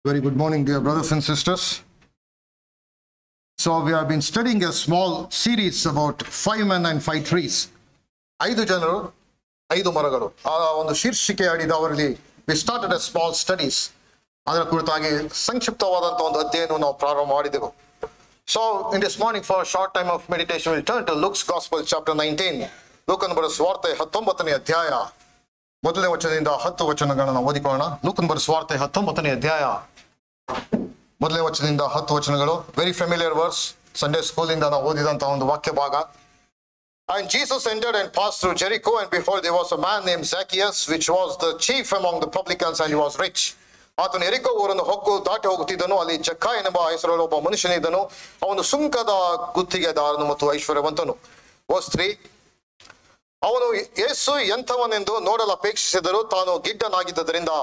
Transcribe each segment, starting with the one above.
Very good morning, dear brothers and sisters. So we have been studying a small series about 5 men and 5 trees. 5 ಜನರು 5 ಮರಗಳು. ಆ ಒಂದು ಶೀರ್ಷಿಕೆ ಅಡಿದ ಅವರಲ್ಲಿ we started a small studies. ಅದರ ಕುರಿತಾಗಿ ಸಂಕ್ಷಿಪ್ತವಾದಂತ ಒಂದು ಅಧ್ಯಯನವನ್ನು ನಾವು ಪ್ರಾರಂಭ ಮಾಡಿದೆವು. So in this morning for a short time of meditation we'll turn to Luke's Gospel chapter 19. ಲೂಕನ ಬರೆದ ಸುವಾರ್ತೆ 19ನೇ ಅಧ್ಯಾಯ ಮೊದಲನೇ ವಚನದಿಂದ 10 ವಚನಗಳನ್ನು ಓದಿಕೊಳ್ಳೋಣ. ಲೂಕನ ಬರೆದ ಸುವಾರ್ತೆ 19ನೇ ಅಧ್ಯಾಯ ಮೊದಲನೇ ವಚನದಿಂದ 10 ವಚನಗಳು. Very familiar verse, Sunday school ಇಂದ ನಾವು ಓದಿದಂತ ಒಂದು ವಾಕ್ಯ ಭಾಗ. And Jesus entered and passed through Jericho, and behold, there was a man named Zacchaeus, which was the chief among the publicans, and he was rich. ಆತನು ಎರಿಕೋ ಊರನ್ನು ದಾಟಿ ಹೋಗುತ್ತಿದ್ದನು. ಅಲ್ಲಿ ಜಕ್ಕ ಎನ್ನುವ ಹೆಸರಲ್ಲಿ ಒಬ್ಬ ಮನುಷ್ಯನಿದ್ದನು. ಅವನು ಸುಂಕದ ಗುತ್ತಿಗೆದಾರನು ಮತ್ತು ಐಶ್ವರ್ಯವಂತನು. Verse 3. ಅವನು ಯೇಸು ಎಂಥವನೆಂದು ನೋಡಲು ಅಪೇಕ್ಷಿಸಿದರೂ ತಾನು ಗಿಡ್ಡನಾಗಿದ್ದರಿಂದ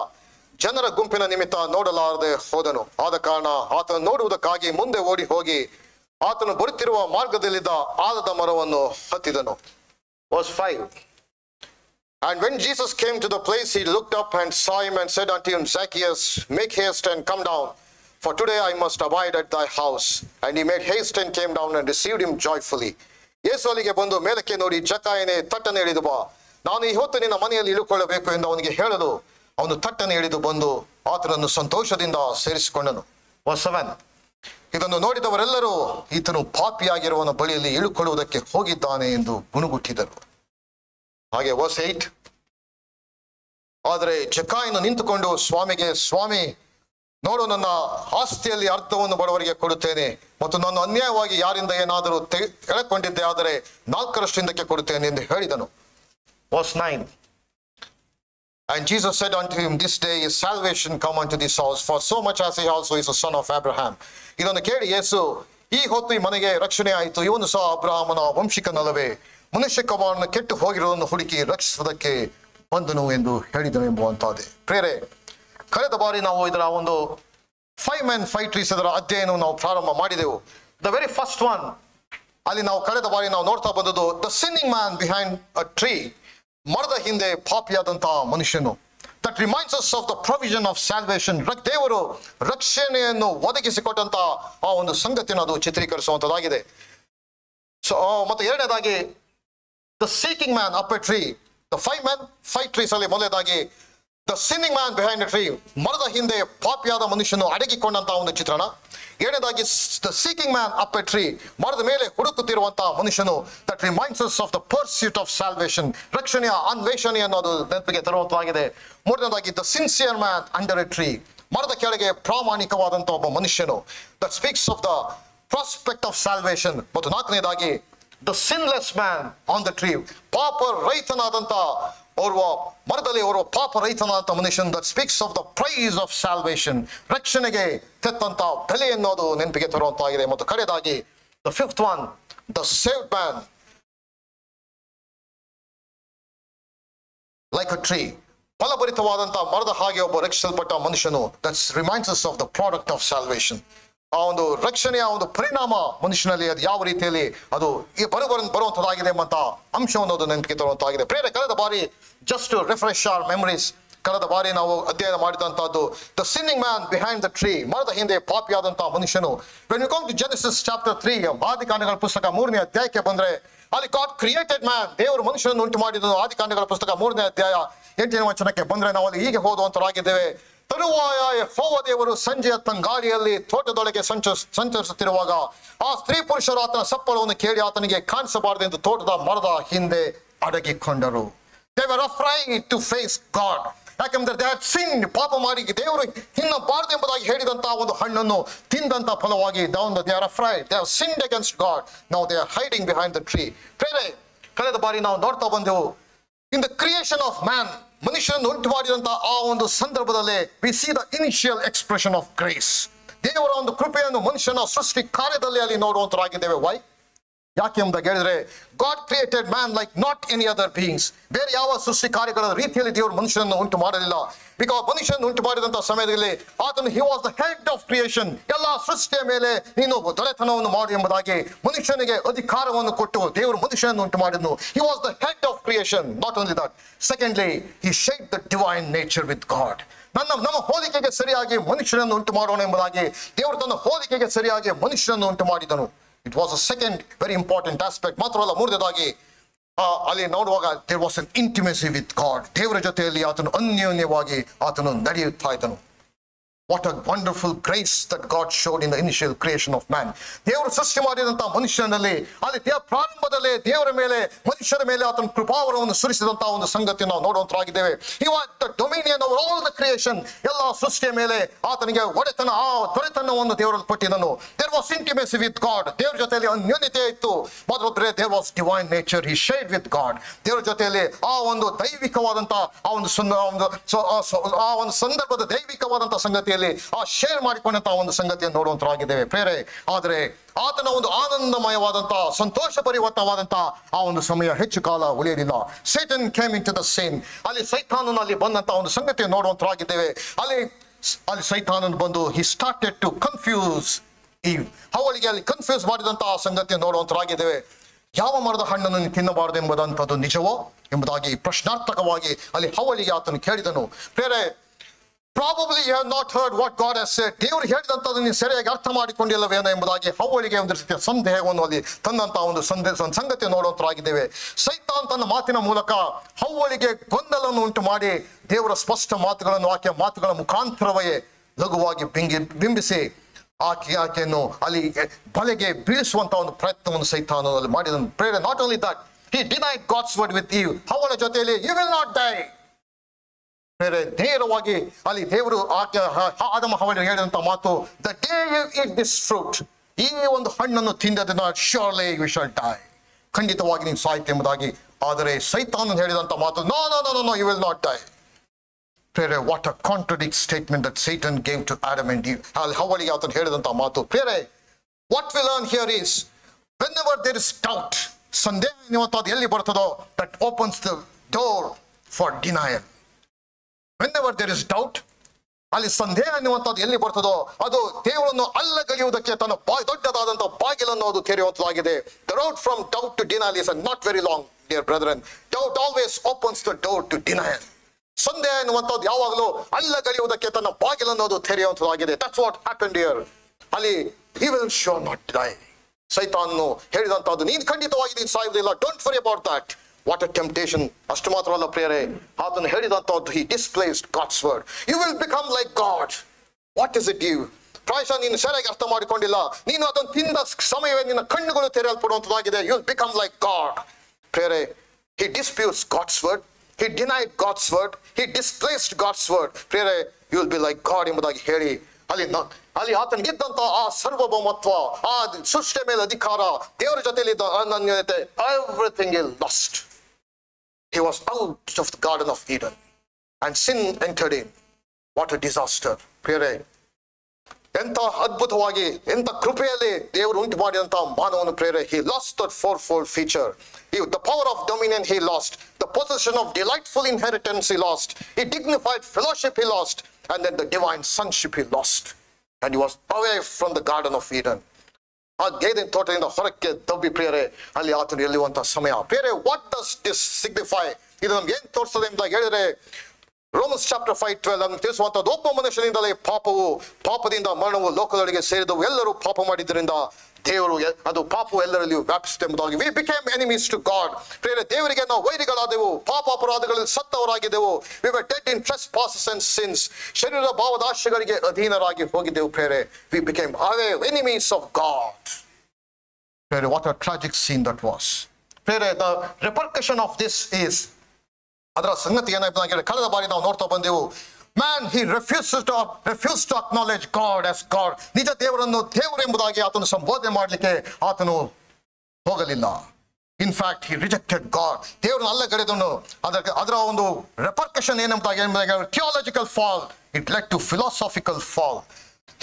ಜನರ ಗುಂಪಿನ ನಿಮಿತ್ತ ನೋಡಲಾರದೆ ಹೋದನು. ಆದ ಕಾರಣ ಆತನು ನೋಡುವುದಕ್ಕಾಗಿ ಮುಂದೆ ಓಡಿ ಹೋಗಿ ಆತನು ಬರುತ್ತಿರುವ ಮಾರ್ಗದಲ್ಲಿದ್ದ ಆಲದ ಮರವನ್ನು ಹತ್ತಿದನು. Verse 5. And when Jesus came to the place, he looked up and saw him and said unto him, Zacchaeus, make haste and come down, for today I must abide at thy house. And he made haste and came down and received him joyfully. ಯೇಸು ಅಲ್ಲಿಗೆ ಬಂದು ಮೇಲಕ್ಕೆ ನೋಡಿ, ಜಕ್ಕಾಯನೇ ತಟ್ಟನೆ ಇಳಿದು ಬಾ, ನಾನು ಈ ಹೊತ್ತು ನಿನ್ನ ಮನೆಯಲ್ಲಿ ಇಳುಕೊಳ್ಳಬೇಕು ಎಂದು ಅವನಿಗೆ ಹೇಳಲು ಅವನು ತಟ್ಟನೆ ಇಳಿದು ಬಂದು ಆತನನ್ನು ಸಂತೋಷದಿಂದ ಸೇರಿಸಿಕೊಂಡನು. Verse 7. ಇದನ್ನು ನೋಡಿದವರೆಲ್ಲರೂ ಈತನು ಪಾಪಿಯಾಗಿರುವವನ ಬಳಿಯಲ್ಲಿ ಇಳುಕೊಳ್ಳುವುದಕ್ಕೆ ಹೋಗಿದ್ದಾನೆ ಎಂದು ಗುಣಗುಟ್ಟಿದರು. ಹಾಗೆ Verse 8. ಆದರೆ ಜಕ್ಕಾಯನು ನಿಂತುಕೊಂಡು ಸ್ವಾಮಿಗೆ, ಸ್ವಾಮಿ, ನೋಡು, ನನ್ನ ಆಸ್ತಿಯಲ್ಲಿ ಅರ್ಧವನ್ನು ಬಡವರಿಗೆ ಕೊಡುತ್ತೇನೆ, ಮತ್ತು ನಾನು ಅನ್ಯಾಯವಾಗಿ ಯಾರಿಂದ ಏನಾದರೂ ಎಳಕೊಂಡಿದ್ದೆ ಆದರೆ 4/5 ಕೊಡುತ್ತೇನೆ ಎಂದು ಹೇಳಿದನು. Verse 9. And Jesus said unto him, this day is salvation come unto this house, for so much as he also is a son of Abraham. ಇದನ್ನು ಕೇಳಿ ಯೇಸು, ಈ ಹೊತ್ತು ಈ ಮನೆಗೆ ರಕ್ಷಣೆ ಆಯಿತು, ಇವನು ಸಹ ಅಬ್ರಹಾಮನ ವಂಶಿಕನಲ್ಲವೇ, ಮನುಷ್ಯ ಕುಮಾರನ ಕೆಟ್ಟು ಹೋಗಿರುವುದನ್ನು ಹುಡುಕಿ ರಕ್ಷಿಸುವುದಕ್ಕೆ ಬಂದನು ಎಂದು ಹೇಳಿದನು ಎಂಬುವಂತಾದೆ. ಪ್ರೇರೆ, ಕಳೆದ ಬಾರಿ ನಾವು ಇದರ ಒಂದು 5 men 5 trees ಇದರ ಅಧ್ಯಯನವನ್ನು ನಾವು ಪ್ರಾರಂಭ ಮಾಡಿದೆವು. ದ ವೆರಿ ಫಸ್ಟ್ ಒನ್, ಅಲ್ಲಿ ನಾವು ಕಳೆದ ಬಾರಿ ನಾವು ನೋಡ್ತಾ ಬಂದದ್ದು the sinning man behind a tree, ಮರದ ಹಿಂದೆ ಪಾಪಿಯಾದಂತಹ ಮನುಷ್ಯನು. That reminds us of the provision of salvation. ದೇವರು ರಕ್ಷಣೆಯನ್ನು ಒದಗಿಸಿಕೊಟ್ಟಂತ ಆ ಒಂದು ಸಂಗತಿಯನ್ನು ಅದು ಚಿತ್ರೀಕರಿಸುವಂತದ್ದಾಗಿದೆ. ಸೊ ಮತ್ತೆ ಎರಡನೇದಾಗಿ the seeking man up A tree. The 5 men 5 trees ಅಲ್ಲಿ ಮೊದಲನೇದಾಗಿ the sinning man behind A tree, ಮರದ ಹಿಂದೆ ಪಾಪಿಯಾದ ಮನುಷ್ಯನು ಅಡಗಿಕೊಂಡಂತಹ ಒಂದು ಚಿತ್ರಣ. ಎರಡನೇದಾಗಿ the seeking man up A tree, ಮರದ ಮೇಲೆ ಹುಡುಕುತ್ತಿರುವಂತಹ ಮನುಷ್ಯನು. That reminds us of the pursuit of salvation, ರಕ್ಷಣೆಯ ಅನ್ವೇಷಣೆ ಅನ್ನೋದು ನೆನಪಿಗೆ ತರುವಂತಾಗಿದೆ. ಮೂರನೇದಾಗಿ the sincere man under A tree, ಮರದ ಕೆಳಗೆ ಪ್ರಾಮಾಣಿಕವಾದಂಥ ಒಬ್ಬ ಮನುಷ್ಯನು. That speaks of the prospect of salvation. ಮತ್ತು ನಾಲ್ಕನೇದಾಗಿ the sinless man on the tree, ಪಾಪ ರಹಿತನಾದಂಥ ಓರ್ವ ಮರದಲ್ಲಿ ಓರ್ವ ಪಾಪ ರಹಿತನಾದಂಥ ಮನುಷ್ಯನ್. That speaks of the price of salvation, ರಕ್ಷಣೆಗೆ ತೆತ್ತಂತ ಬೆಲೆ ಎನ್ನುವುದು ನೆನಪಿಗೆ ತರುವಂತಾಗಿದೆ. ಮತ್ತು ಕಡೆಯದಾಗಿ the 5th one, the saved man like a tree, ಫಲಭರಿತವಾದಂಥ ಮರದ ಹಾಗೆ ಒಬ್ಬ ರಕ್ಷಿಸಲ್ಪಟ್ಟ ಮನುಷ್ಯನು. That's reminds us of the product of salvation. ಆ ಒಂದು ರಕ್ಷಣೆಯ ಒಂದು ಪರಿಣಾಮ ಮನುಷ್ಯನಲ್ಲಿ ಅದು ಯಾವ ರೀತಿಯಲ್ಲಿ ಅದು ಬರುವಂತದ್ದಾಗಿದೆ ಎಂಬಂತ ಅಂಶವನ್ನು ಅದು ನೆನಪಿಗೆ ತರುವಂತಾಗಿದೆ. ಪ್ರೇರೆ, ಕಳೆದ ಬಾರಿ just to refresh our memories, ಕಳೆದ ಬಾರಿ ನಾವು ಅಧ್ಯಯನ ಮಾಡಿದಂತಹದ್ದು the sinning man behind the tree, ಮರದ ಹಿಂದೆ ಪಾಪಿಯಾದಂತಹ ಮನುಷ್ಯನು. When you come to Genesis chapter 3, ಆದಿಕಾಂಡಗಳ ಪುಸ್ತಕ 3ನೇ ಅಧ್ಯಾಯಕ್ಕೆ ಬಂದ್ರೆ, ಅಲ್ಲಿ ಗಾಡ್ ಕ್ರಿಯೇಟೆಡ್ ಮ್ಯಾನ್, ದೇವರು ಮನುಷ್ಯನನ್ನು ಉಂಟು ಮಾಡಿದನು. ಆದಿಕಾಂಡಗಳ ಪುಸ್ತಕ 3ನೇ ಅಧ್ಯಾಯ 8ನೇ ವಚನಕ್ಕೆ ಬಂದ್ರೆ ನಾವು ಅಲ್ಲಿ ಹೀಗೆ ಓದುವಂತರಾಗಿದ್ದೇವೆ. ತರುವಾಯ ಯೆಹೋವ ದೇವರು ಸಂಜೆಯ ತಂಗಾಳಿಯಲ್ಲಿ ತೋಟದೊಳಗೆ ಸಂಚರಿಸುತ್ತಿರುವಾಗ ಆ ಸ್ತ್ರೀ ಪುರುಷರು ಆತನ ಸಪ್ಪಳವನ್ನು ಕೇಳಿ ಆತನಿಗೆ ಕಾಣಿಸಬಾರದೆಂದು ತೋಟದ ಮರದ ಹಿಂದೆ ಅಡಗಿಕೊಂಡರು. They were afraid to face God. ಯಾಕೆಂದ್ರೆ they had sinned, ಪಾಪ ಮಾಡಿ ದೇವರು ತಿನ್ನಬಾರದು ಎಂಬುದಾಗಿ ಹೇಳಿದಂತಹ ಒಂದು ಹಣ್ಣನ್ನು ತಿಂದಂತ ಫಲವಾಗಿ they are afraid, they have sinned against God. Now they are hiding behind the tree. ಪ್ರೇರೆ, ಕಳೆದ ಬಾರಿ ನಾವು ನೋಡ್ತಾ ಬಂದೆವು in the creation of man, ಮನುಷ್ಯನನ್ನು ಉಂಟು ಮಾಡಿದಂತಹ ಆ ಒಂದು ಸಂದರ್ಭದಲ್ಲಿ we see the initial expression of grace. ದೇವರ ಒಂದು ಕೃಪೆಯನ್ನು ಮನುಷ್ಯನ ಸೃಷ್ಟಿ ಕಾರ್ಯದಲ್ಲಿ ಅಲ್ಲಿ ನೋಡುವಂತರಾಗಿದ್ದೇವೆ. ವೈ? ಯಾಕೆ ಎಂಬುದಾಗಿ ಹೇಳಿದ್ರೆ, god created man like not any other beings. ಬೇರೆ ಯಾವ ಸೃಷ್ಟಿ ಕಾರ್ಯಗಳ ರೀತಿಯಲ್ಲಿ ದೇವರು ಮನುಷ್ಯನನ್ನು ಉಂಟು ಮಾಡಲಿಲ್ಲ. ಬಿಕಾಸ್ ಮನುಷ್ಯನನ್ನು ಉಂಟು ಮಾಡಿದಂತಹ ಸಮಯದಲ್ಲಿ ಆತನು ಹಿ was the head of creation. ಎಲ್ಲ ಸೃಷ್ಟಿಯ ಮೇಲೆ ನೀನು ದೊರೆತನವನ್ನು ಮಾಡು ಎಂಬುದಾಗಿ ಮನುಷ್ಯನಿಗೆ ಅಧಿಕಾರವನ್ನು ಕೊಟ್ಟು ದೇವರು ಮನುಷ್ಯನನ್ನು ಉಂಟು ಮಾಡಿದನು. He was the head of creation. Not only that, secondly he shared the divine nature with God. ನಮ್ಮ ಹೋಲಿಕೆಗೆ ಸರಿಯಾಗಿ ಮನುಷ್ಯನನ್ನು ಉಂಟು ಮಾಡೋಣ ಎಂಬುದಾಗಿ ದೇವರು ತನ್ನ ಹೋಲಿಕೆಗೆ ಸರಿಯಾಗಿ ಮನುಷ್ಯನನ್ನು ಉಂಟು ಮಾಡಿದನು. It was a second very important aspect. ಮಾತ್ರವಲ್ಲ, ಮೂರನೇದಾಗಿ ಅಲ್ಲಿ ನೋಡುವಾಗ there was an intimacy with God. ದೇವರ ಜೊತೆಯಲ್ಲಿ ಆತನು ಅನ್ಯೋನ್ಯವಾಗಿ ಆತನು ನಡೆಯುತ್ತಾ ಇದ್ದನು. What a wonderful grace that God showed in the initial creation of man. ದೇವರು ಸೃಷ್ಟಿ ಮಾಡಿದಂತಹ ಮನುಷ್ಯನಲ್ಲಿ ಅಲ್ಲಿ ಪ್ರಾರಂಭದಲ್ಲೇ ದೇವರ ಮೇಲೆ ಮನುಷ್ಯರ ಮೇಲೆ ಆತನ ಕೃಪಾವರವನ್ನು ಸುರಿಸಿದಂತಹ ಒಂದು ಸಂಗತಿ ನಾವು ನೋಡುವಂತರಾಗಿದ್ದೇವೆ. He was the dominion over all the creation. ಎಲ್ಲ ಸೃಷ್ಟಿಯ ಮೇಲೆ ಆತನಿಗೆ ದೊರೆತನವನ್ನು ದೇವರಲ್ಲಿ ಕೊಟ್ಟಿದ್ದನು. There was intimacy with God. ದೇವರ ಜೊತೆಯಲ್ಲಿ ಅನ್ಯೋನ್ಯತೆ ಇತ್ತು. ಮೊದಲು there was divine nature. He shared with God. ದೇವರ ಜೊತೆಯಲ್ಲಿ ಆ ಒಂದು ದೈವಿಕವಾದಂತಹ ಆ ಒಂದು ಸಂದರ್ಭದ ದೈವಿಕವಾದಂತಹ ಸಂಗತಿಯಲ್ಲಿ ಆ ಶೇರ್ ಮಾಡಿಕೊಂಡಂತಹ ಒಂದು ಸಂಗತಿಯನ್ನು ನೋಡುವಂತರಾಗಿದ್ದೇವೆ ಪ್ರೇರೆ. ಆದರೆ ಆತನ ಒಂದು ಆನಂದಮಯವಾದಂತಹ ಸಂತೋಷ ಪರಿವರ್ತವಾದಂತಹ ಆ ಒಂದು ಸಮಯ ಹೆಚ್ಚು ಕಾಲ ಉಳಿಯಲಿಲ್ಲ. Satan came into the scene. ಅಲ್ಲಿ ಸೈತಾನನು ಅಲ್ಲಿ ಬಂದಂತಹ ಒಂದು ಸಂಗತಿಯನ್ನು ನೋಡುವಂತರಾಗಿದ್ದೇವೆ. ಅಲ್ಲಿ ಸೈತಾನನು ಬಂದು he started to confuse Eve. ಅವಳಿಗೆ ಅಲ್ಲಿ ಕನ್ಫ್ಯೂಸ್ ಮಾಡಿದಂತಹ ಸಂಗತಿಯನ್ನು ನೋಡುವಂತರಾಗಿದ್ದೇವೆ. ಯಾವ ಮರದ ಹಣ್ಣನ್ನು ನೀನು ತಿನ್ನಬಾರದು ಎಂಬುದಂಥದ್ದು ನಿಜವೋ ಎಂಬುದಾಗಿ ಪ್ರಶ್ನಾರ್ಥಕವಾಗಿ ಅಲ್ಲಿ ಅವಳಿಗೆ ಆತನು ಕೇಳಿದನು. ಪ್ರೇರೆ, probably you have not heard what God has said. ದೇವರು ಹೇಳಿದಂಥದ್ದು ನೀನು ಸರಿಯಾಗಿ ಅರ್ಥ ಮಾಡಿಕೊಂಡಿಲ್ಲವೇನೋ ಎಂಬುದಾಗಿ ಅವಳಿಗೆ ಒಂದು ರೀತಿಯ ಸಂದೇಹವನ್ನು ಅಲ್ಲಿ ತಂದಂತಹ ಒಂದು ಸಂಗತಿ ನೋಡುವಂತರಾಗಿದ್ದೇವೆ. ಸೈತಾನ್ ತನ್ನ ಮಾತಿನ ಮೂಲಕ ಅವಳಿಗೆ ಗೊಂದಲವನ್ನು ಉಂಟು ಮಾಡಿ ದೇವರ ಸ್ಪಷ್ಟ ಮಾತುಗಳನ್ನು ಆಕೆಯ ಮಾತುಗಳ ಮುಖಾಂತರವೇ ಲಘುವಾಗಿ ಬಿಂಬಿಸಿ ಆಕೆಯನ್ನು ಅಲ್ಲಿ ಬಲೆಗೆ ಬೀಳಿಸುವಂತಹ ಒಂದು ಪ್ರಯತ್ನವನ್ನು ಸೈತಾನನಲ್ಲಿ ಮಾಡಿದನು. ಪ್ರೇರೆ, not only that, he denied God's word with Eve. ಅವಳ ಜೊತೆಯಲ್ಲಿ you will not die. ನೇರವಾಗಿ ಅಲ್ಲಿ ದೇವರು ಆದಮ ಹವ್ವಳಿಗೆ ಹೇಳಿದಂತ ಮಾತು, the day you eat this fruit, ಈ ಒಂದು ಹಣ್ಣನ್ನು ತಿಂದದನ್ನ surely you shall die, ಖಂಡಿತವಾಗಿ ನೀನು ಸಾಯ್ತೆ ಎಂಬುದಾಗಿ. ಆದರೆ ಸೈತಾನನು ಹೇಳಿದಂತ ಮಾತು no no no no, you will not die. ಪ್ರೇರೆ, what a contradict statement that Satan gave to Adam and Eve. ಅಲ್ಲಿ ಹವ್ವಳಿಗೆ ಆತನು ಹೇಳಿದಂತ ಮಾತು. ಪ್ರೇರೆ, what we learn here is whenever there is doubt, ಸಂದೇಹ ಎನ್ನುವಂಥದ್ದು ಎಲ್ಲಿ ಬರ್ತದೋ, that opens the door for denial. Whenever there is doubt, ಅಲ್ಲಿ ಸಂದೇಹ ಎನ್ನುವಂಥದ್ದು ಎಲ್ಲಿ ಬರ್ತದೋ ಅದು ದೇವರನ್ನು ಅಲ್ಲಗಳೆಯುವುದಕ್ಕೆ ತನ್ನ ದೊಡ್ಡದಾದಂತಹ ಬಾಗಿಲನ್ನು ಅದು ತೆರೆಯುವಂತಾಗಿದೆ. The road from doubt to denial is not very long, dear brethren. Doubt always opens the door to denial. ಸಂದೇಹ ಎನ್ನುವಂಥದ್ದು ಯಾವಾಗಲೂ ಅಲ್ಲಗಳೆಯುವುದಕ್ಕೆ ತನ್ನ ಬಾಗಿಲನ್ನು ಅದು ತೆರೆಯುವಂತಾಗಿದೆ. That's what happened here. ಅಲ್ಲಿ he will sure not die. ಸೈತಾನನು ಹೇಳಿದಂತಹದ್ದು ನೀನು ಖಂಡಿತವಾಗಿ ನೀನು ಸಾಯುವುದಿಲ್ಲ, don't worry about that. What a temptation. ಅಷ್ಟು ಮಾತ್ರವಲ್ಲ ಪ್ರಿಯರೇ, ಆತನು ಹೇಳಿದಂತಹದ್ದು he displaced God's word. You will become like God. What is it you? ಪ್ರಾಯಶಃ ನೀನು ಸರಿಯಾಗಿ ಅರ್ಥ ಮಾಡಿಕೊಂಡಿಲ್ಲ. ನೀನು ಅದನ್ನು ತಿಂದ ಸಮಯವೇ ನಿನ್ನ ಕಣ್ಣುಗಳು ತೆರೆಯಲ್ಪಡುವಂತದಾಗಿದೆ. You will become like God. ಪ್ರಿಯರೇ, he disputes God's word. He denied God's word. He displaced God's word. ಪ್ರಿಯರೇ, you will be like God ಎಂಬುದಾಗಿ ಹೇಳಿ ಅಲ್ಲಿ ಆತನಿಗಿದ್ದಂತ ಆ ಸಾರ್ವಭೌಮತ್ವ, ಆ ಸೃಷ್ಟಿಯ ಮೇಲೆ ಅಧಿಕಾರ, ದೇವರ ಜೊತೆಯಲ್ಲಿದ್ದ ಅನನ್ಯತೆ, everything is lost. He was out of the Garden of Eden and sin entered in. What a disaster. ಪ್ರಿಯರೇ, ಎಂತ ಅದ್ಭುತವಾಗಿ ಎಂತ ಕೃಪೆಯಲ್ಲಿ ದೇವರು ಉಂಟು ಮಾಡಿದಂತ ಮಾನವನು ಪ್ರೇರೆ. He lost that fourfold feature. The power of dominion he lost. The possession of delightful inheritance he lost. He dignified fellowship he lost. And then the divine sonship he lost. And he was away from the Garden of Eden. ಆ ಗೇದೆನ ತೋಟದಿಂದ ಹೊರಕ್ಕೆ ತಬ್ಬಿ ಪ್ರಿಯರೇ ಅಲ್ಲಿ ಆತನು ಎಲ್ಲಿರುವಂತಹ ಸಮಯ. ಪ್ರಿಯರೇ, what does this signify? ಇದು ನಮ್ಗೆ ಏನ್ ತೋರಿಸ್ತದೆ ಅಂತ ಹೇಳಿದ್ರೆ, ರೋಮನ್ಸ್ ಚಾಪ್ಟರ್ 5:12 ನಮ್ಗೆ ತಿಳಿಸುವಂತದ್ದು, ಒಬ್ಬ ಮನುಷ್ಯನಿಂದಲೇ ಪಾಪದಿಂದ ಮರಣವು ಲೋಕದೊಳಗೆ ಸೇರಿದವು, ಎಲ್ಲರೂ ಪಾಪ ಮಾಡಿದ್ದರಿಂದ ದೇವರು ಅದು ಪಾಪವು ಎಲ್ಲರಲ್ಲಿಯೂ ವ್ಯಾಪಿಸಿದೆ ಎಂಬುದಾಗಿ. We became enemies to God. ಪ್ರಿಯರೇ, ದೇವರಿಗೆ ನಾವು ವೈರಿಗಳಾದೆವು, ಪಾಪ ಅಪರಾಧಗಳಲ್ಲಿ ಸತ್ತವರಾಗಿದ್ದೆವು. We were dead in trespasses and sins. ಶರೀರ ಭಾವದ ಆಶೆಗಳಿಗೆ ಅಧೀನರಾಗಿ ಹೋಗಿದ್ದೆವು. ಪ್ರಿಯರೇ, we became enemies of God. ಪ್ರಿಯರೇ, what a tragic scene that was. ಪ್ರಿಯರೇ, the repercussion of this is, ಅದರ ಸಂಗತಿ ಏನಾಯ್ತು ಕಳೆದ ಬಾರಿ ನಾವು ನೋಡ್ತಾ ಬಂದೆವು. Man, he refused to acknowledge God as God. ನಿಜ ದೇವರನ್ನು ದೇವರು ಎಂಬುದಾಗಿ ಆತನು ಸಂಬೋಧನೆ ಮಾಡಲಿಕ್ಕೆ ಆತನು ಹೋಗಲಿಲ್ಲ. In fact he rejected God. ದೇವರನ್ನು ಅಲ್ಲಗಳೆದನು. ಅದರ ಒಂದು ರೆಪರ್ಕಷನ್ ಏನಂಬುದಾಗಿ theological fall. It led to philosophical fall.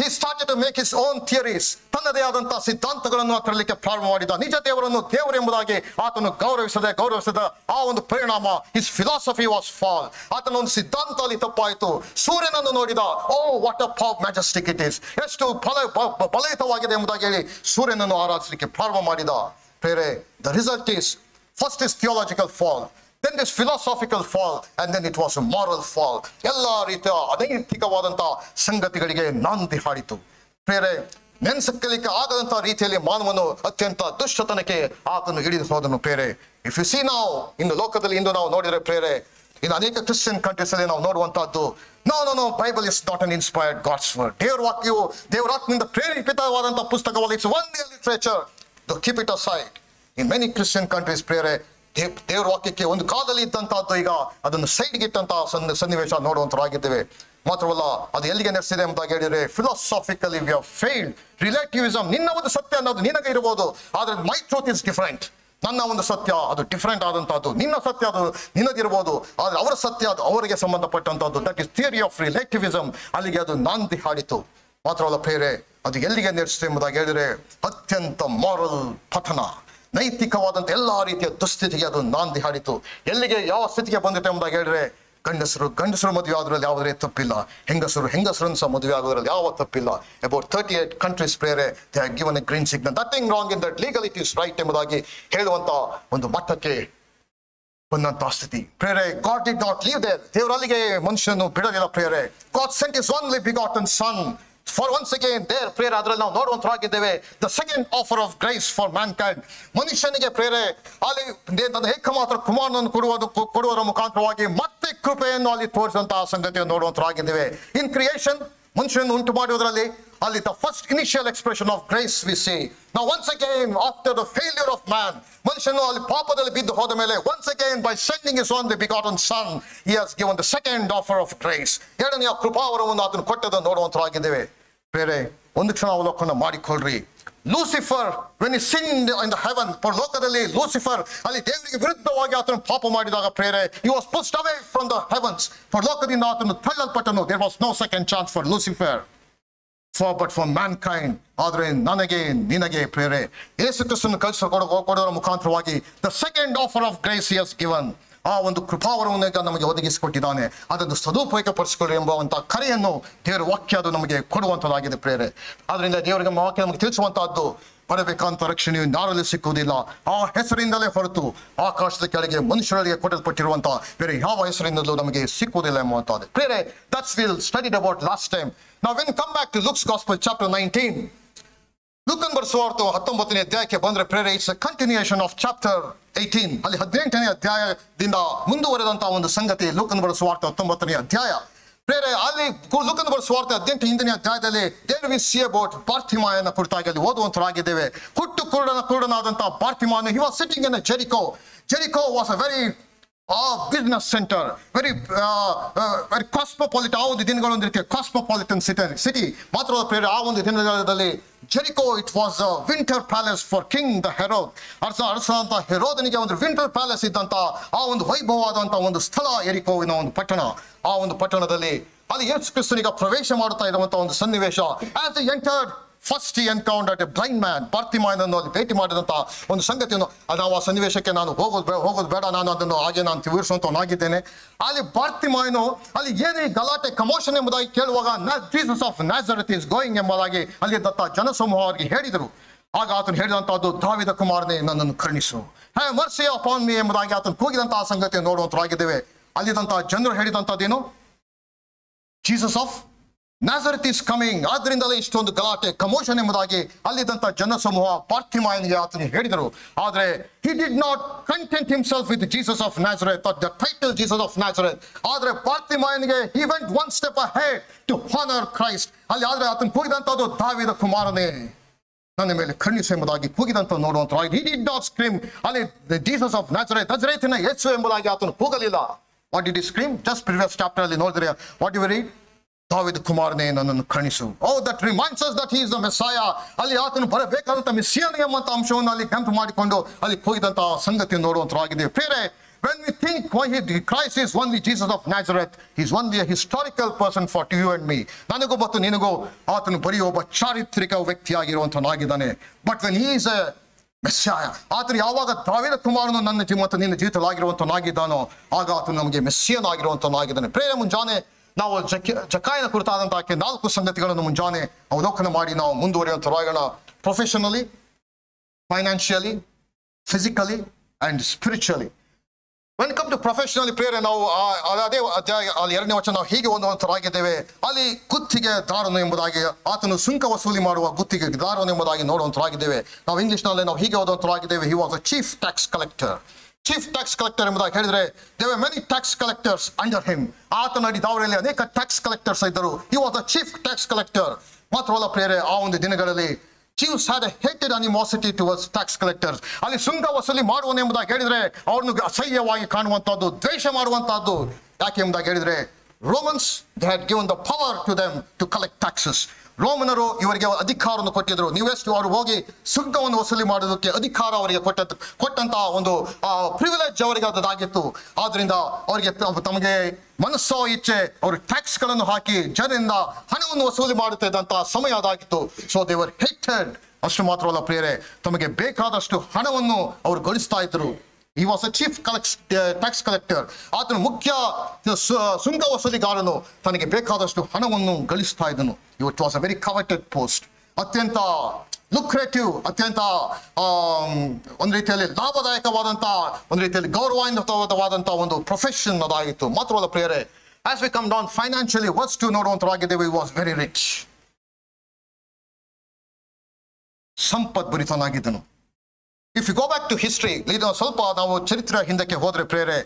He started to make his own theories. ತನ್ನದೇ ಆದಂತಹ ಸಿದ್ಧಾಂತಗಳನ್ನು ತರಲಿಕ್ಕೆ ಪ್ರಾರಂಭ ಮಾಡಿದ. ನಿಜ ದೇವರನ್ನು ದೇವರು ಎಂಬುದಾಗಿ ಆತನು ಗೌರವಿಸದ ಆ ಒಂದು ಪರಿಣಾಮ, his philosophy was fall. ಆತನ ಒಂದು ಸಿದ್ಧಾಂತ ಅಲ್ಲಿ ತಪ್ಪಾಯಿತು. ಸೂರ್ಯನನ್ನು ನೋಡಿದ, what a majestic it is, ಎಷ್ಟು ಫಲಯುತವಾಗಿದೆ ಎಂಬುದಾಗಿ ಹೇಳಿ ಸೂರ್ಯನನ್ನು ಆರಾಧಿಸಲಿಕ್ಕೆ ಪ್ರಾರಂಭ ಮಾಡಿದ. ಬೇರೆ, the result is, first is theological fall. then this philosophical fall, and then it was a moral fall. ಎಲ್ಲ ರೀತಿಯ ಅನೈತಿಕವಾದಂತಹ ಸಂಗತಿಗಳಿಗೆ ನಾಂದಿ ಹಾಡಿತು. ಪ್ರಿಯರೇ, ನೆನ್ಸಕ್ಕಲಿಕ್ಕೆ ಆಗದಂತಹ ರೀತಿಯಲ್ಲಿ ಮಾನವನು ಅತ್ಯಂತ ದುಷ್ಟತನಕ್ಕೆ ಆತನು ಹಿಡಿದು ಹೋದನು. ಪ್ರಿಯರೇ, ಇಫ್ ಯು ಸಿ ನಾವು ಇನ್ನು ಲೋಕದಲ್ಲಿ ಇಂದು ನಾವು ನೋಡಿದ್ರೆ ಪ್ರಿಯರೇ, ಇನ್ನು ಅನೇಕ ಕ್ರಿಶ್ಚಿಯನ್ ಕಂಟ್ರೀಸ್ ಅಲ್ಲಿ ನಾವು ನೋಡುವಂತಹದ್ದು, no Bible is not an inspired God's word. ದೇವರ ವಾಕ್ಯವು ದೇವರಾತ್ಮದಿಂದ ಪ್ರೇರೇಪಿತವಾದಂತಹ ಪುಸ್ತಕವಲ್ಲ. It's only literature. Keep it aside. In many Christian countries ಪ್ರಿಯರೇ, ದೇವರ ವಾಕ್ಯಕ್ಕೆ ಒಂದು ಕಾಲದಲ್ಲಿ ಇದ್ದಂತಹದ್ದು ಈಗ ಅದನ್ನು ಸೈಡ್ಗೆ ಇಟ್ಟಂತಹ ಸನ್ನಿವೇಶ ನೋಡುವಂತರಾಗಿದ್ದೇವೆ. ಮಾತ್ರವಲ್ಲ, ಅದು ಎಲ್ಲಿಗೆ ನಡೆಸಿದೆ ಎಂಬುದಾಗಿ ಹೇಳಿದ್ರೆ, ಫಿಲಾಸಾಫಿಕಲಿ ವಿ ಹ್ಯಾವ್ ಫೇಲ್ಡ್. ರಿಲೇಟಿವಿಸಮ್, ನಿನ್ನ ಒಂದು ಸತ್ಯ ಅನ್ನೋದು ನಿನಗೆ ಇರಬಹುದು, ಆದ್ರೆ ಮೈ ಟ್ರೂತ್ ಇಸ್ ಡಿಫರೆಂಟ್. ನನ್ನ ಒಂದು ಸತ್ಯ ಅದು ಡಿಫರೆಂಟ್ ಆದಂತಹದ್ದು, ನಿನ್ನ ಸತ್ಯ ಅದು ನಿನಗಿರ್ಬೋದು, ಆದ್ರೆ ಅವರ ಸತ್ಯ ಅದು ಅವರಿಗೆ ಸಂಬಂಧಪಟ್ಟಂತಹದ್ದು. That is theory of relativism. ಅಲ್ಲಿಗೆ ಅದು ನಾಂದಿ ಹಾಡಿತು. ಮಾತ್ರವಲ್ಲ ಪ್ರಿಯರೇ, ಅದು ಎಲ್ಲಿಗೆ ನಡೆಸಿದೆ ಎಂಬುದಾಗಿ ಹೇಳಿದ್ರೆ, ಅತ್ಯಂತ ಮಾರಲ್ ಪತನ, ನೈತಿಕವಾದಂತ ಎಲ್ಲಾ ರೀತಿಯ ದುಸ್ಥಿತಿಗೆ ಅದು ನಾಂದಿ ಹಾಡಿತು. ಎಲ್ಲಿಗೆ ಯಾವ ಸ್ಥಿತಿಗೆ ಬಂದಿದೆ ಎಂಬುದಾಗಿ ಹೇಳಿದ್ರೆ, ಗಂಡಸರು ಮದುವೆ ಆದ್ರಲ್ಲಿ ಯಾವುದೇ ತಪ್ಪಿಲ್ಲ, ಹೆಂಗಸರನ್ನು ಸಹ ಮದುವೆ ಆಗೋದ್ರಲ್ಲಿ ಯಾವ ತಪ್ಪಿಲ್ಲ. ಅಬೌಟ್ 38 countries ಪ್ರೇರೆ they have given a green signal. Nothing wrong in that, legal it is right ಎಂಬುದಾಗಿ ಹೇಳುವಂತ ಒಂದು ಮಟ್ಟಕ್ಕೆ ಬಂದಂತಹ ಸ್ಥಿತಿ. ಪ್ರೇರೆ, God did not leave there. ದೇವರಲ್ಲಿಗೆ ಮನುಷ್ಯನು ಬಿಡಲಿಲ್ಲ ಪ್ರೇರೆ. God sent his only begotten son. For once again there, ಪ್ರೇರೆ, ಅದರಲ್ಲಿ ನಾವು ನೋಡುವಂತರಾಗಿದ್ದೇವೆ, the second offer of grace for mankind. ಮನುಷ್ಯನಿಗೆ ಪ್ರೇರೆ ಅಲ್ಲಿ ತನ್ನ ಏಕಮಾತ್ರ ಕುಮಾರನನ್ನು ಕೊಡುವುದರ ಮುಖಾಂತರವಾಗಿ ಮತ್ತೆ ಕೃಪೆಯನ್ನು ಅಲ್ಲಿ ತೋರಿಸಿದಂತಹ ಸಂಗತಿಯನ್ನು ನೋಡುವಂತರಾಗಿದ್ದೇವೆ. ಇನ್ ಕ್ರಿಯೇಷನ್, ಮನುಷ್ಯನನ್ನು ಉಂಟು ಮಾಡುವುದರಲ್ಲಿ ಅಲ್ಲಿ the first initial expression of grace we see. ನಾವು once again after the failure of man, ಮನುಷ್ಯನು ಅಲ್ಲಿ ಪಾಪದಲ್ಲಿ ಬಿದ್ದು ಹೋದ ಮೇಲೆ once again by sending his only begotten son, he has given the second offer of grace. ಎರಡನೆಯ ಕೃಪಾವರವನ್ನು ಅದನ್ನು ಕೊಟ್ಟದನ್ನು ನೋಡುವಂತರಾಗಿದ್ದೇವೆ. ಬೇರೆ ಒಂದು ಕ್ಷಣ ಅವಲೋಕನ ಮಾಡಿಕೊಳ್ಳ್ರಿ. Lucifer when he sinned in the heaven, ಪರಲೋಕದಲ್ಲಿ ಲೂಸಿಫರ್ ಅಲ್ಲಿ ದೇವರಿಗೆ ವಿರುದ್ಧವಾಗಿ ಆತನು ಪಾಪ ಮಾಡಿದಾಗ ಪ್ರೇರೆ, he was pushed away from the heavens. ಪರಲೋಕದಿಂದ ಆತನು ತಳ್ಳಲ್ಪಟ್ಟನು. there was no second chance for Lucifer, but for mankind. ಆದ್ರೆ ನನಗೆ ನಿನಗೆ ಪ್ರೇರೆ ಯೇಸು ಕ್ರಿಸ್ತನ ಕೊಡುವ ಮುಖಾಂತರವಾಗಿ the second offer of grace he has given. ಆ ಒಂದು ಕೃಪಾವರವನ್ನು ನಮಗೆ ಒದಗಿಸಿಕೊಟ್ಟಿದ್ದಾನೆ. ಅದನ್ನು ಸದುಪಯೋಗಪಡಿಸಿಕೊಳ್ಳಿ ಎಂಬುವಂತ ಕರೆಯನ್ನು ದೇವರ ವಾಕ್ಯ ಅದು ನಮಗೆ ಕೊಡುವಂತದ್ದಾಗಿದೆ ಪ್ರೇರೆ. ಆದ್ರಿಂದ ದೇವರಿಗೆ ವಾಕ್ಯ ನಮಗೆ ತಿಳಿಸುವಂತಹದ್ದು, ಬರಬೇಕಂತ ರಕ್ಷಣೆಯು ಯಾರಲ್ಲಿ ಸಿಕ್ಕುವುದಿಲ್ಲ, ಆ ಹೆಸರಿಂದಲೇ ಹೊರತು ಆಕಾಶದ ಕೆಳಗೆ ಮನುಷ್ಯರಿಗೆ ಕೊಡಲ್ಪಟ್ಟಿರುವಂತಹ ಬೇರೆ ಯಾವ ಹೆಸರಿಂದಲೂ ನಮಗೆ ಸಿಕ್ಕುವುದಿಲ್ಲ ಎಂಬುವಂತಹದ್ದು ಪ್ರೇರೆ. That's will studied about last time. Now when come back to Luke's Gospel chapter 19, ಲೂಕನ ಬರೆಸುವಾರ್ತೆ 19ನೇ ಅಧ್ಯಾಯಕ್ಕೆ ಬಂದ್ರೆ ಪ್ರೇರೆ, it's a continuation of chapter 18. ಅಲ್ಲಿ 18ನೇ ಅಧ್ಯಾಯದಿಂದ ಮುಂದುವರೆದಂತಹ ಒಂದು ಸಂಗತಿ ಲೂಕನ ಬರೆಸುವಾರ್ತೆ 19ನೇ ಅಧ್ಯಾಯ ಪ್ರೇರೆ. ಅಲ್ಲಿ ಲೂಕನ ಬರೆಸುವಾರ್ತೆ 18ನೇ ಅಧ್ಯಾಯದಲ್ಲಿ there we see about ಬಾರ್ತಿಮಾಯನ ಕುರಿತಾಗಿ ಅಲ್ಲಿ ಓದುವಂತರಾಗಿದ್ದೇವೆ. ಹುಟ್ಟು ಕುರುಡನಾದಂತಹ ಬಾರ್ತಿಮಾಯನು, he was sitting in a Jericho. Jericho was a very business center, very cosmopolitan. ಆ ಒಂದು ದಿನಗಳ ಒಂದು ರೀತಿಯ ಕಾಸ್ಮೋಪಾಲಿಟನ್ ಸಿಟಿ. ಮಾತ್ರ ಪ್ರೇರೆ, ಆ ಒಂದು ದಿನದಲ್ಲಿ Jericho it was a winter palace for king the Herod. ಅರಸನಾದಂತ ಹೆರೋದನಿಗೆ ಒಂದು ವಿಂಟರ್ ಪ್ಯಾಲೇಸ್ ಇದ್ದಂತ ಆ ಒಂದು ವೈಭವವಾದಂತ ಒಂದು ಸ್ಥಳ ಎರಿಕೋವಿನ ಒಂದು ಪಟ್ಟಣ. ಆ ಒಂದು ಪಟ್ಟಣದಲ್ಲಿ ಅಲ್ಲಿ ಯೇಸು ಕ್ರಿಸ್ತನಿಗೆ ಪ್ರವೇಶ ಮಾಡುತ್ತಾ ಇರುವಂತ ಒಂದು ಸನ್ನಿವೇಶ. As he entered, first he encountered a blind man. ಬಾರ್ತಿಮಾಯನನ್ನು ಅಲ್ಲಿ ಭೇಟಿ ಮಾಡಿದಂತಹ ಒಂದು ಸಂಗತಿಯನ್ನು ನಾವು ಆ ಸನ್ನಿವೇಶಕ್ಕೆ ನಾನು ಹೋಗೋದು ಬೇಡ, ನಾನು ಅದನ್ನು ಹಾಗೆ ನಾನು ವಿವರಿಸುವಂತವನಾಗಿದ್ದೇನೆ. ಅಲ್ಲಿ ಬಾರ್ತಿಮಾಯನು ಅಲ್ಲಿ ಏನೇ ಗಲಾಟೆ ಕಮೋಷನ್ ಎಂಬುದಾಗಿ ಕೇಳುವಾಗ, ಜೀಸಸ್ ಆಫ್ ನ್ಯಾಜರೆತ್ ಇಸ್ ಗೋಯಿಂಗ್ ಎಂಬುದಾಗಿ ಅಲ್ಲಿ ದತ್ತ ಜನಸಮೂಹ ಅವರಿಗೆ ಹೇಳಿದರು. ಆಗ ಆತನು ಹೇಳಿದಂತಹದ್ದು, ದಾವೀದ ಕುಮಾರನೇ ನನ್ನನ್ನು ಕರುಣಿಸು, ಹ್ಯಾವ್ ಮರ್ಸಿ ಅಪಾನ್ ಮೀ ಎಂಬುದಾಗಿ ಆತನು ಕೂಗಿದಂತಹ ಸಂಗತಿಯನ್ನು ನೋಡುವಂತರಾಗಿದ್ದೇವೆ. ಅಲ್ಲಿದ್ದಂತಹ ಜನರು ಹೇಳಿದಂತಹದ್ದೇನು, ಜೀಸಸ್ ಆಫ್ ನ್ಯಾಜರೆತ್ ಇಸ್ ಕಮಿಂಗ್. ಆದ್ರಿಂದಲೇ ಇಷ್ಟೊಂದು ಗಲಾಟೆ ಕಮೋಷನ್ ಎಂಬುದಾಗಿ ಅಲ್ಲಿದ್ದಂತ ಜನಸಮೂಹ ಬಾರ್ತಿಮಾಯನಿಗೆ ಆತನು ಹೇಳಿದರು. ಆದ್ರೆ he did not content himself with Jesus of Nazareth, or the title Jesus of Nazareth. ಆದ್ರೆ ಬಾರ್ತಿಮಾಯನಿಗೆ he went one step ahead to honor Christ. ಅಲ್ಲಿ ಆದ್ರೆ ಆತನು ಕೂಗಿದಂತದ್ದು, ದಾವೀದ ಕುಮಾರನೇ ನನ್ನ ಮೇಲೆ ಕರುಣಿಸು ಎಂಬುದಾಗಿ ಕೂಗಿದಂತ ನೋಡುವಂತ. he did not scream ಅಲ್ಲಿ Jesus of Nazareth, ನಜರೇತಿನ ಯೇಸು ಎಂಬುದಾಗಿ ಆತನು ಕೂಗಲಿಲ್ಲ. what did he scream? just previous chapter ಅಲ್ಲಿ ನೋಡಿದ್ರೆ what do you read? ದಾವೀದ ಕುಮಾರನೇ ನನ್ನನ್ನು ಕರುಣಿಸು. That reminds us that he is the Messiah. ಅಲ್ಲಿ ಆತನು ಬರಬೇಕಾದಂತ ಮೆಸ್ಸಿಯನ್ ಎಂಬಂತ ಅಂಶವನ್ನು ಅಲ್ಲಿ ನೆನಪು ಮಾಡಿಕೊಂಡು ಅಲ್ಲಿ ಹೋಗಿದಂತಹ ಸಂಗತಿಯನ್ನು ನೋಡುವಂತರಾಗಿದೆ ಪ್ರೇರೆ. when we think Christ is only Jesus of Nazareth, he is only a historical person for you and me. ನನಗೂ ಮತ್ತು ನಿನಗೂ ಆತನು ಬರೀ ಒಬ್ಬ ಚಾರಿತ್ರಿಕ ವ್ಯಕ್ತಿಯಾಗಿರುವಂತನಾಗಿದ್ದಾನೆ. But when he is a Messiah, ಆತನು ಯಾವಾಗ ದಾವೀದ ಕುಮಾರನು ನನ್ನ ಮತ್ತು ನಿನ್ನ ಜೀವಿತಲಾಗಿರುವಂತನಾಗಿದ್ದಾನೋ ಆಗ ಆತನು ನಮಗೆ ಮೆಸ್ಸಿಯನ್ ಆಗಿರುವಂತನಾಗಿದ್ದಾನೆ. ಪ್ರೇರೆ, ಮುಂಜಾನೆ ನಾವು ಜಕಾಯನ ಕುರಿತಾದಂತಹ 4 ಸಂಗತಿಗಳನ್ನು ಮುಂಜಾನೆ ಅವಲೋಕನ ಮಾಡಿ ನಾವು ಮುಂದುವರಿಯುವಂತರಾಗೋಣ. Professionally, financially, physically and spiritually. When come to professional prayer ನಾವು ಅದೇ ಅಲ್ಲಿ 2ನೇ ವಚನ ನಾವು ಹೀಗೆ ಹೊಂದುವಂತರಾಗಿದ್ದೇವೆ. ಅಲ್ಲಿ ಗುತ್ತಿಗೆ ದಾರನು ಎಂಬುದಾಗಿ, ಆತನು ಸುಂಕ ವಸೂಲಿ ಮಾಡುವ ಗುತ್ತಿಗೆ ದಾರನು ಎಂಬುದಾಗಿ ನೋಡುವಂತರಾಗಿದ್ದೇವೆ. ನಾವು ಇಂಗ್ಲಿಷ್ನಲ್ಲಿ ನಾವು ಹೀಗೆ ಓದುವಂತರಾಗಿದ್ದೇವೆ. He was a chief tax collector. Chief tax collector ಎಂಬುದಾಗಿ ಹೇಳಿದ್ರೆ there were many tax collectors under him. ಆತನ ಅಡಿದಾವರಲ್ಲಿ ಅನೇಕ ಟ್ಯಾಕ್ಸ್ ಕಲೆಕ್ಟರ್ಸ್ ಇದ್ದರು. He was a chief tax collector. ಮಾತ್ರವಲ್ಲ ಪ್ರೇರೆ, ಆ ಒಂದು ದಿನಗಳಲ್ಲಿ Jews had a hated animosity towards tax collectors. ಅಲ್ಲಿ ಸುಂಕ ವಸೂಲಿ ಮಾಡುವನು ಎಂಬುದಾಗಿ ಹೇಳಿದ್ರೆ ಅವ್ರನ್ನು ಅಸಹ್ಯವಾಗಿ ಕಾಣುವಂತಹದ್ದು, ದ್ವೇಷ ಮಾಡುವಂತಹದ್ದು. ಯಾಕೆ ಎಂಬುದಾಗಿ ಹೇಳಿದ್ರೆ Romans, they had given the power to them to collect taxes. ರೋಮನರು ಇವರಿಗೆ ಅಧಿಕಾರವನ್ನು ಕೊಟ್ಟಿದ್ರು. ನೀವೆಷ್ಟು ಅವರು ಹೋಗಿ ಸುಂಕವನ್ನು ವಸೂಲಿ ಮಾಡೋದಕ್ಕೆ ಅಧಿಕಾರ ಅವರಿಗೆ ಕೊಟ್ಟಂತಹ ಒಂದು ಪ್ರಿವಿಲೇಜ್ ಅವರಿಗೆ ಅದಾಗಿತ್ತು. ಆದ್ರಿಂದ ಅವರಿಗೆ ತಮಗೆ ಮನಸ್ಸೋ ಇಚ್ಛೆ ಅವರು ಟ್ಯಾಕ್ಸ್ ಗಳನ್ನು ಹಾಕಿ ಜನರಿಂದ ಹಣವನ್ನು ವಸೂಲಿ ಮಾಡುತ್ತಿದ್ದಂತಹ ಸಮಯ ಅದಾಗಿತ್ತು. So they were hated. ಅಷ್ಟು ಮಾತ್ರವಲ್ಲ ಪ್ರಿಯರೇ, ತಮಗೆ ಬೇಕಾದಷ್ಟು ಹಣವನ್ನು ಅವರು ಗಳಿಸ್ತಾ ಇದ್ರು. He was a chief tax collector. ಆತನು ಮುಖ್ಯ ಸುಂಕ ವಸೂಲಿಗಾರನು. ತನಗೆ ಬೇಕಾದಷ್ಟು ಹಣವನ್ನು ಗಳಿಸ್ತಾ ಇದ್ದನು. It was a very coveted post. ಅತ್ಯಂತ ಲುಕ್ರೇಟಿವ್, ಅತ್ಯಂತ ಒಂದು ರೀತಿಯಲ್ಲಿ ಲಾಭದಾಯಕವಾದಂಥ, ಒಂದು ರೀತಿಯಲ್ಲಿ ಗೌರವಾನ್ವಿತವಾದಂಥ ಒಂದು ಪ್ರೊಫೆಷನ್ ಅದಾಗಿತ್ತು. ಮಾತ್ರವಲ್ಲ ಪ್ರಿಯರೇ, as we come down financially, verse 2 ನೋಡುವಂತರಾಗಿದ್ದೇವೆ. He was very rich. ಸಂಪದ್ಭರಿತನಾಗಿದ್ದನು. If you go back to history, ಸ್ವಲ್ಪ ನಾವು ಚರಿತ್ರೆ ಹಿಂದಕ್ಕೆ ಹೋದ್ರೆ ಪ್ರೇರೆ,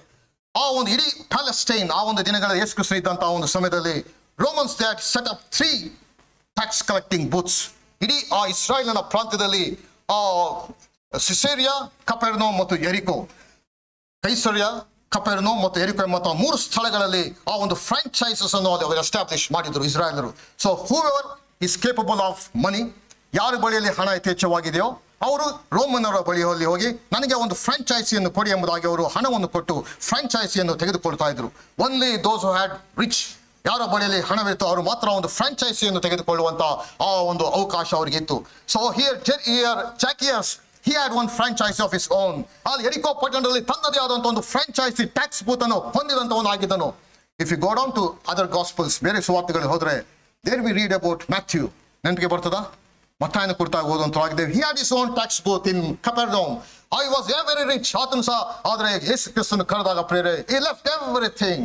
ಆ ಒಂದು ಇಡೀ ಪ್ಯಾಲೆಸ್ಟೈನ್ ಆ ಒಂದು ದಿನಗಳ ಯೇಸು ಕ್ರಿಸ್ತ ಇದ್ದಂತಹ ಒಂದು ಸಮಯದಲ್ಲಿ Romans they had set up 3 tax collecting booths. ಇಡೀ ಆ ಇಸ್ರಾಯೇಲಿನ ಪ್ರಾಂತ್ಯದಲ್ಲಿ ಸಿಸೇರಿಯಾ, ಕಪೆರ್ನೌಮ್ ಮತ್ತು ಯೆರಿಕೋ, ಕೈಸರಿಯಾ, ಕಪೆರ್ನೌಮ್ ಮತ್ತು ಯೆರಿಕೋ ಎಂಬ 3 ಸ್ಥಳಗಳಲ್ಲಿ ಆ ಒಂದು ಫ್ರಾಂಚೈಸಸ್ ಅನ್ನು ಅವರು ಎಸ್ಟಾಬ್ಲಿಷ್ ಮಾಡಿದ್ರು ಇಸ್ರಾಯೇಲರು. So whoever is capable of money, ಯಾರ ಬಳಿಯಲ್ಲಿ ಹಣ ಯಥೇಚ್ಛವಾಗಿದೆಯೋ ಅವರು ರೋಮನರ ಬಳಿಯಲ್ಲಿ ಹೋಗಿ ನನಗೆ ಒಂದು ಫ್ರಾಂಚೈಸಿಯನ್ನು ಕೊಡಿ ಎಂಬುದಾಗಿ ಅವರು ಹಣವನ್ನು ಕೊಟ್ಟು ಫ್ರಾಂಚೈಸಿಯನ್ನು ತೆಗೆದುಕೊಳ್ತಾ ಇದ್ರು. Only those who had rich, ಯಾರ ಬಳಿಯಲ್ಲಿ ಹಣವಿತ್ತು ಅವರು ಮಾತ್ರ ಒಂದು ಫ್ರಾಂಚೈಸಿಯನ್ನು ತೆಗೆದುಕೊಳ್ಳುವಂತ ಆ ಒಂದು ಅವಕಾಶ ಅವರಿಗೆ ಇತ್ತು. So here ಜಾಕಿಯಸ್, he had one franchise of his own. ಅಲ್ಲಿ ಯೆರಿಕೋ ಪಟ್ಟಣದಲ್ಲಿ ತನ್ನದೇ ಆದಂತಹ ಒಂದು ಫ್ರಾಂಚೈಸಿ ಟ್ಯಾಕ್ಸ್ ಬೂತ್ ಅನ್ನು ಹೊಂದಿದಂತವನಾಗಿದ್ದನು. If you go down to other gospels, ಬೇರೆ ಸುವಾರ್ತೆಗಳಿಗೆ ಹೋದ್ರೆ there we read about Matthew. ನೆನಪಿಗೆ ಬರ್ತದ? ಮತ್ತಾಯನ ಕುರಿತಾಗಿ ಓದುವಂತರಾಗಿದ್ದೇವೆ. He had his own tax booth in Capernaum. I was very rich. ಆತನು ಸಹ, ಆದರೆ ಯೇಸು ಕ್ರಿಸ್ತನು ಕರೆದಾಗ ಪ್ರೇರೆ, he left everything.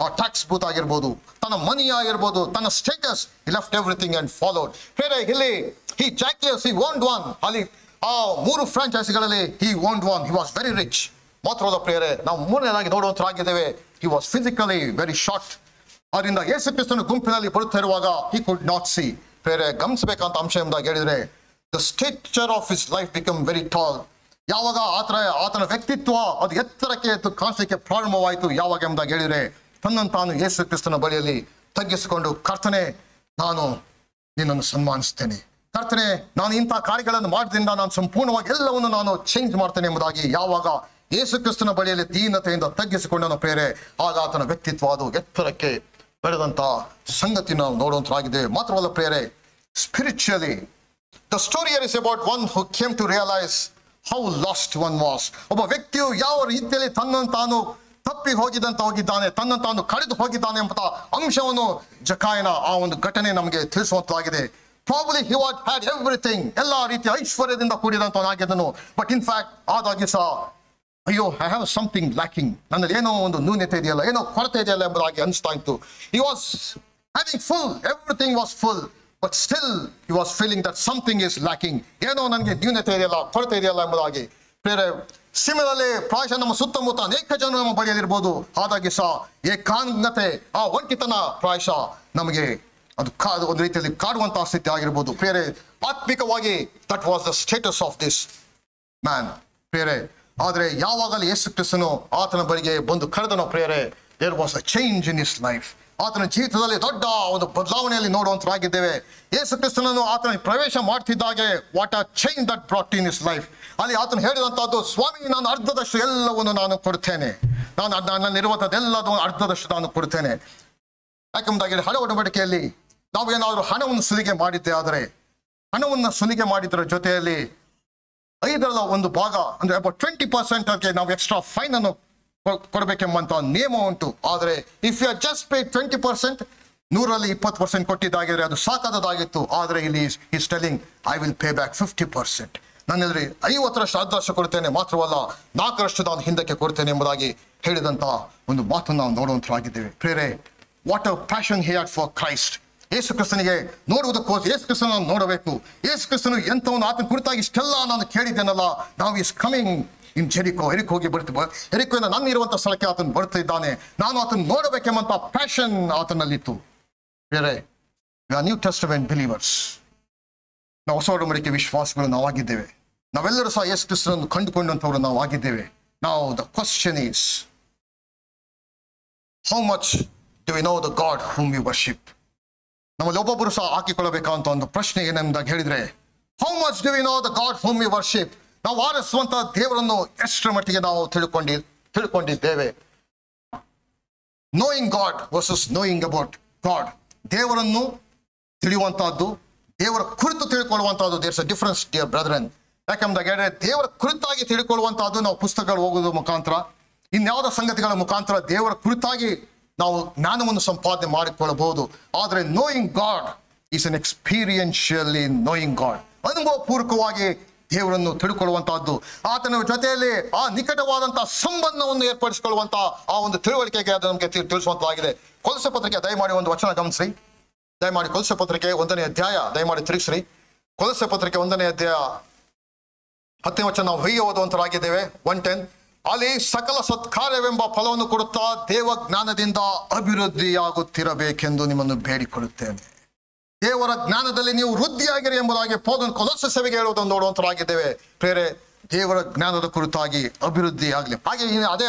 ಆ ಟ್ಯಾಕ್ಸ್ ಬೂತ್ ಆಗಿರ್ಬೋದು, ತನ್ನ ಮನಿ ಆಗಿರ್ಬೋದು, ತನ್ನ status, he left everything and followed. ಪ್ರೇರೆ, ಇಲ್ಲಿ he owned one. ಅಲ್ಲಿ ಆ 3 ಫ್ರಾಂಚೈಸಿಗಳಲ್ಲಿ he owned one. He was very rich. ಮಾತ್ರವಲ್ಲ ಪ್ರೇರೆ, ನಾವು ಮೂರನೇದಾಗಿ ನೋಡುವಂತರಾಗಿದ್ದೇವೆ, he was physically very short. ಅದರಿಂದ ಯೇಸು ಕ್ರಿಸ್ತನು ಗುಂಪಿನಲ್ಲಿ ಬರುತ್ತಾ ಇರುವಾಗ he could not see. ಬೇರೆ ಗಮನಿಸಬೇಕಂತ ಅಂಶ ಎಂಬುದಾಗಿ ಹೇಳಿದ್ರೆ, the stature of his life become very tall. ಯಾವಾಗ ಆತನ ವ್ಯಕ್ತಿತ್ವ ಅದು ಎತ್ತರಕ್ಕೆ ಕಾಣಿಸಲಿಕ್ಕೆ ಪ್ರಾರಂಭವಾಯಿತು ಯಾವಾಗ ಎಂಬುದಾಗಿ ಹೇಳಿದ್ರೆ, ತನ್ನನ್ನು ತಾನು ಯೇಸು ಕ್ರಿಸ್ತನ ಬಳಿಯಲ್ಲಿ ತಗ್ಗಿಸಿಕೊಂಡು, ಕರ್ತನೆ ನಾನು ನಿನ್ನನ್ನು ಸನ್ಮಾನಿಸ್ತೇನೆ, ಕರ್ತನೆ ನಾನು ಇಂಥ ಕಾರ್ಯಗಳನ್ನು ಮಾಡೋದ್ರಿಂದ ನಾನು ಸಂಪೂರ್ಣವಾಗಿ ಎಲ್ಲವನ್ನು ನಾನು ಚೇಂಜ್ ಮಾಡ್ತೇನೆ ಎಂಬುದಾಗಿ ಯಾವಾಗ ಯೇಸು ಕ್ರಿಸ್ತನ ಬಳಿಯಲ್ಲಿ ದೀನತೆಯಿಂದ ತಗ್ಗಿಸಿಕೊಂಡನು ಪ್ರೇರೆ, ಆಗ ಆತನ ವ್ಯಕ್ತಿತ್ವ ಅದು ಎತ್ತರಕ್ಕೆ ಬೆಳೆದಂತ ಸಂಗತಿ ನಾವು ನೋಡುವಂತರಾಗಿದೆ. ಮಾತ್ರವಲ್ಲ ಪ್ರೇರೆ, spiritually the story here is about one who came to realize how lost one was. ಒಬ್ಬ ವ್ಯಕ್ತಿಯು ಯಾವ ರೀತಿಯಲ್ಲಿ ತನ್ನನ್ನು ತಾನು ತಪ್ಪಿ ಹೋಗಿದ್ದಾನೆ, ತನ್ನನ್ನು ತಾನು ಕಳೆದು ಹೋಗಿದ್ದಾನೆ ಎಂಬ ಅಂಶವನ್ನು ಜಕಾಯನ ಆ ಒಂದು ಘಟನೆ ನಮಗೆ ತಿಳಿಸುವಂತಾಗಿದೆ. Probably he had everything, ಎಲ್ಲ ರೀತಿಯ ಐಶ್ವರ್ಯದಿಂದ ಕೂಡಿದಂತವನಾಗಿದ್ದನು. ಬಟ್ ಇನ್ ಫ್ಯಾಕ್ಟ್ ಆದಾಗಿ ಸಹ ಅಯ್ಯೋ, ಐ ಹ್ಯಾವ್ ಸಮಥಿಂಗ್ ಲ್ಯಾಕಿಂಗ್, ನನ್ನಲ್ಲಿ ಏನೋ ಒಂದು ನ್ಯೂನತೆ ಇದೆಯಲ್ಲ, ಏನೋ ಕೊರತೆ ಇದೆಯಲ್ಲ ಎಂಬುದಾಗಿ ಅನಿಸ್ತಾ ಇತ್ತು. He was having full, everything was full, but still he was feeling that something is lacking. ಏನೋ ನನಗೆ ನ್ಯೂನತೆ ಇದೆಯಲ್ಲ, ಕೊರತೆ ಇದೆಯಲ್ಲ ಎಂಬುದಾಗಿ. ಬೇರೆ ಸಿಮಿಲರ್ಲಿ ಪ್ರಾಯಶಃ ನಮ್ಮ ಸುತ್ತಮುತ್ತ ಅನೇಕ ಜನರು ನಮ್ಮ ಬಳಿಯಲ್ಲಿರ್ಬೋದು. ಆದಾಗಿ ಸಹ ಏಕಾಂಗತೆ, ಆ ಒಂಟಿತನ ಪ್ರಾಯಶಃ ನಮಗೆ ಅದು ಒಂದು ರೀತಿಯಲ್ಲಿ ಕಾಡುವಂತಹ ಸ್ಥಿತಿ ಆಗಿರ್ಬೋದು. ಬೇರೆ ಆತ್ಮಿಕವಾಗಿ that was the status of this man ಬೇರೆ. ಆದರೆ ಯಾವಾಗಲೂ ಯೇಸು ಕ್ರಿಸ್ತನು ಆತನ ಬಳಿಗೆ ಬಂದು ಕರೆದನೋ ಪ್ರೇರೆ, there was a change in his life. ಆತನ ಜೀವಿತದಲ್ಲಿ ದೊಡ್ಡ ಒಂದು ಬದಲಾವಣೆಯಲ್ಲಿ ನೋಡುವಂತರಾಗಿದ್ದೇವೆ. ಯೇಸು ಕ್ರಿಸ್ತನನ್ನು ಆತನ ಪ್ರವೇಶ ಮಾಡ್ತಿದ್ದಾಗೆ what a change that brought in his life. ಅಲ್ಲಿ ಆತನು ಹೇಳಿದಂತಹದ್ದು, ಸ್ವಾಮಿ ನಾನು ಅರ್ಧದಷ್ಟು ಎಲ್ಲವನ್ನು ನಾನು ಕೊಡ್ತೇನೆ, ನನ್ನಲ್ಲಿರುವಂಥದ್ದೆಲ್ಲದೂ ಅರ್ಧದಷ್ಟು ನಾನು ಕೊಡ್ತೇನೆ. ಯಾಕೆಂಬುದಾಗಿ ಹಳೆ ಒಡಂಬಡಿಕೆಯಲ್ಲಿ ನಾವೇನಾದರೂ ಹಣವನ್ನು ಸುಲಿಗೆ ಮಾಡಿದ್ದೆ ಆದರೆ, ಹಣವನ್ನು ಸುಲಿಗೆ ಮಾಡಿದ್ರ ಜೊತೆಯಲ್ಲಿ 5ರ 1 ಭಾಗ ಅಂದ್ರೆ ಅಬೌಟ್ 20% ನಾವು ಎಕ್ಸ್ಟ್ರಾ ಫೈನ್ ಅನ್ನು ಕೊಡಬೇಕೆಂಬಂತ ನಿಯಮ ಉಂಟು. ಆದರೆ ಇಫ್ ಯು ಜಸ್ಟ್ ಪೇ 20%, 100ರಲ್ಲಿ 20% ಕೊಟ್ಟಿದ್ದಾಗಿದ್ರೆ ಅದು ಸಾಕಾದದಾಗಿತ್ತು. ಆದರೆ ಇಲ್ಲಿ is telling I will pay back 50%. ನನ್ನಲ್ಲಿ 50ರಷ್ಟು ಅರ್ಧರಷ್ಟು ಕೊಡ್ತೇನೆ, ಮಾತ್ರವಲ್ಲ 4ರಷ್ಟು ನಾನು ಹಿಂದಕ್ಕೆ ಕೊಡ್ತೇನೆ ಎಂಬುದಾಗಿ ಹೇಳಿದಂತ ಒಂದು ಮಾತನ್ನು ನಾವು ನೋಡುವಂತರಾಗಿದ್ದೇವೆ. ಪ್ರೇರೆ, what a passion he had for Christ. ಯೇಸು ಕ್ರಿಸ್ತನಿಗೆ ನೋಡುವುದಕ್ಕೋಸ್ಕರ ಯೇಸು ಕ್ರಿಸ್ತನ ನಾನು ನೋಡಬೇಕು. ಯೇಸು ಕ್ರಿಸ್ತನು ಎಂಥವನು, ಆತನ ಕುರಿತಾಗಿ ಇಷ್ಟೆಲ್ಲ ನಾನು ಕೇಳಿದ್ದೇನಲ್ಲ. ನಾವು ಈಸ್ ಕಮಿಂಗ್ ಇನ್ ಜೆರಿಕೋ. ಎರಿಕೋಗಿ ಎರಿಕೋಯಿಂದ ನಾನು ಇರುವಂತ ಸ್ಥಳಕ್ಕೆ ಆತನು ಬರ್ತಾ ಇದ್ದಾನೆ. ನಾನು ಆತನ ನೋಡಬೇಕೆಂಬಂತ ಪ್ಯಾಷನ್ ಆತನಲ್ಲಿತ್ತು. ಬೇರೆ ನ್ಯೂ ಟೆಸ್ಟಮೆಂಟ್ ಬಿಲೀವರ್ಸ್, ನಾವು ಹೊಸ ಒಡಂಬಡಿಕೆ ವಿಶ್ವಾಸಗಳು ನಾವಾಗಿದ್ದೇವೆ. ನಾವೆಲ್ಲರೂ ಸಹ ಯೇಸು ಕ್ರಿಸ್ತನನ್ನು ಕಂಡುಕೊಂಡಂಥವ್ರು ನಾವು ಆಗಿದ್ದೇವೆ. ನಾವು the question is, how much do we know the God whom we worship. ನಮ್ಮಲ್ಲಿ ಒಬ್ಬೊಬ್ಬರು ಸಹ ಹಾಕಿಕೊಳ್ಳಬೇಕಂತ ಒಂದು ಪ್ರಶ್ನೆ ಏನೆಂದಾಗ ಹೇಳಿದ್ರೆ, how much do we know the God whom we worship. ನಾವು ಆರಿಸುವಂತ ದೇವರನ್ನು ಎಷ್ಟರ ಮಟ್ಟಿಗೆ ನಾವು ತಿಳ್ಕೊಂಡಿದ್ದೇವೆ. Knowing God versus knowing about God. ದೇವರನ್ನು ತಿಳಿಯುವಂತಹದ್ದು, ದೇವರ ಕುರಿತು ತಿಳ್ಕೊಳ್ಳುವಂತಹದ್ದು, there's a difference dear brethren. ಯಾಕೆಂದಾಗ ಹೇಳಿದ್ರೆ, ದೇವರ ಕುರಿತಾಗಿ ತಿಳ್ಕೊಳ್ಳುವಂತಹದ್ದು ನಾವು ಪುಸ್ತಕಗಳು ಓದುವ ಮುಖಾಂತರ, ಇನ್ಯಾವುದೋ ಸಂಗತಿಗಳ ಮುಖಾಂತರ ದೇವರ ಕುರಿತಾಗಿ ನಾವು ಜ್ಞಾನವನ್ನು ಸಂಪಾದನೆ ಮಾಡಿಕೊಳ್ಳಬಹುದು. ಆದರೆ knowing God is an experientially knowing God. ಅನುಭವ ಪೂರ್ವಕವಾಗಿ ದೇವರನ್ನು ತಿಳ್ಕೊಳ್ಳುವಂತಹದ್ದು, ಆತನ ಜೊತೆಯಲ್ಲಿ ಆ ನಿಕಟವಾದಂತಹ ಸಂಬಂಧವನ್ನು ಏರ್ಪಡಿಸಿಕೊಳ್ಳುವಂತ ಆ ಒಂದು ತಿಳುವಳಿಕೆಗೆ ಅದು ನಮಗೆ ತಿಳಿಸುವಂತಾಗಿದೆ. ಕೊಲೊಸ್ಸೆ ಪತ್ರಿಕೆ ದಯಮಾಡಿ ಒಂದು ವಚನ ಗಮನಿಸ್ರಿ. ದಯಮಾಡಿ ಕೊಲೊಸ್ಸೆ ಪತ್ರಿಕೆ 1ನೇ ಅಧ್ಯಾಯ ದಯಮಾಡಿ ತಿರುಗಿಸ್ರಿ. ಕೊಲೊಸ್ಸೆ ಪತ್ರಿಕೆ 1ನೇ ಅಧ್ಯಾಯ 10ನೇ ವಚನ ನಾವು ಹೀಗೆ ಓದುವಂತರಾಗಿದ್ದೇವೆ. 1:10. ಅಲ್ಲಿ ಸಕಲ ಸತ್ಕಾರ್ಯವೆಂಬ ಫಲವನ್ನು ಕೊಡುತ್ತಾ ದೇವ ಜ್ಞಾನದಿಂದ ಅಭಿವೃದ್ಧಿಯಾಗುತ್ತಿರಬೇಕೆಂದು ನಿಮ್ಮನ್ನು ಬೇಡಿಕೊಳ್ಳುತ್ತೇನೆ. ದೇವರ ಜ್ಞಾನದಲ್ಲಿ ನೀವು ವೃದ್ಧಿಯಾಗಿರಿ ಎಂಬುದಾಗಿ ಪೌಲನು ಕೊಲೊಸ್ಸೆ ಸಭೆಗೆ ಹೇಳುವುದನ್ನು ನೋಡುವಂತರಾಗಿದ್ದೇವೆ. ಬೇರೆ ದೇವರ ಜ್ಞಾನದ ಕುರಿತಾಗಿ ಅಭಿವೃದ್ಧಿ ಆಗಲಿ. ಹಾಗೆ ಅದೇ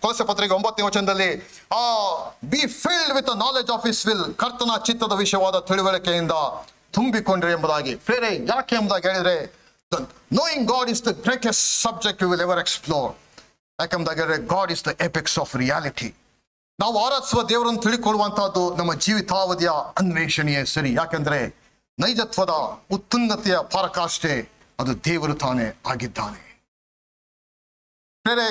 ಕೊಲೊಸ್ಸೆ ಪತ್ರಿಕೆ 9ನೇ ವಚನದಲ್ಲಿ be filled with knowledge of his will, ಕರ್ತನ ಚಿತ್ತದ ವಿಷಯವಾದ ತಿಳುವಳಿಕೆಯಿಂದ ತುಂಬಿಕೊಂಡ್ರಿ ಎಂಬುದಾಗಿ. ಬೇರೆ ಯಾಕೆ ಎಂಬುದಾಗಿ ಹೇಳಿದ್ರೆ, knowing God is the greatest subject we will ever explore. ಯಾಕೆಂದರೆ God is the apex of reality. ನಾವು ಆರಾಧಿಸುವ ದೇವರನ್ನು ತಿಳಿಕೊಳ್ಳುವಂತಹದ್ದು ನಮ್ಮ ಜೀವಿತಾವಧಿಯ ಅನ್ವೇಷಣೆಯೇ ಸರಿ. ಯಾಕೆಂದ್ರೆ ನೈಜತ್ವದ ಉತ್ತುಂಗತೆಯ ಪರಾಕಾಷ್ಠೆ ಅದು ದೇವರು ತಾನೇ ಆಗಿದ್ದಾನೆ. ಬೇರೆ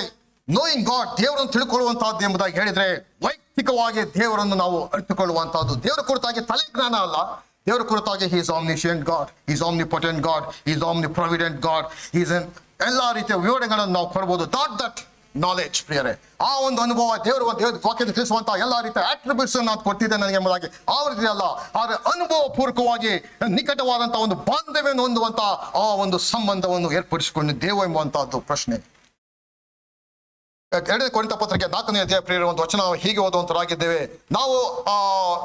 ನೋಯಿಂಗ್ ಗಾಡ್, ದೇವರನ್ನು ತಿಳ್ಕೊಳ್ಳುವಂತಹದ್ದು ಎಂಬುದಾಗಿ ಹೇಳಿದ್ರೆ, ವೈಯಕ್ತಿಕವಾಗಿ ದೇವರನ್ನು ನಾವು ಅರಿತುಕೊಳ್ಳುವಂತಹದ್ದು. ದೇವರ ಕುರಿತಾಗಿ ತಲೆ ಜ್ಞಾನ ಅಲ್ಲ, ದೇವರ ಕುರಿತಾಗಿ he is omniscient God, he is omnipotent God, he is omniprovident God, he is ಎಲ್ಲ ರೀತಿಯ ವಿವರಣೆಗಳನ್ನು ನಾವು ಕೊಡ್ಬೋದು. ದಟ್ ನಾಲೆಡ್ಜ್ ಪ್ರಿಯರೇ, ಆ ಒಂದು ಅನುಭವ ದೇವರ ವಾಕ್ಯದ ತಿಳಿಸುವಂತಹ ಎಲ್ಲ ರೀತಿಯ ಆಟ್ರಿಬ್ಯೂಟ್ಸ್ ನಾನು ಕೊಟ್ಟಿದ್ದೆ ನನಗೆ ಎಂಬುದಾಗಿ ಆ ರೀತಿ ಅಲ್ಲ, ಆದರೆ ಅನುಭವ ಪೂರ್ವಕವಾಗಿ ನಿಕಟವಾದಂತಹ ಒಂದು ಬಾಂಧವ್ಯವನ್ನು ಹೊಂದುವಂತ ಆ ಒಂದು ಸಂಬಂಧವನ್ನು ಏರ್ಪಡಿಸಿಕೊಂಡಿದ್ದೇವೆ ಎಂಬುವಂತಹದ್ದು ಪ್ರಶ್ನೆ. 2 ಕೊರಿಂಥ ಪತ್ರಿಕೆ 4ನೇ ಅಧ್ಯಾಯ ಪ್ರಿಯರ ಒಂದು ವಚನ ಹೀಗೆ ಓದುವಂತರಾಗಿದ್ದೇವೆ. ನಾವು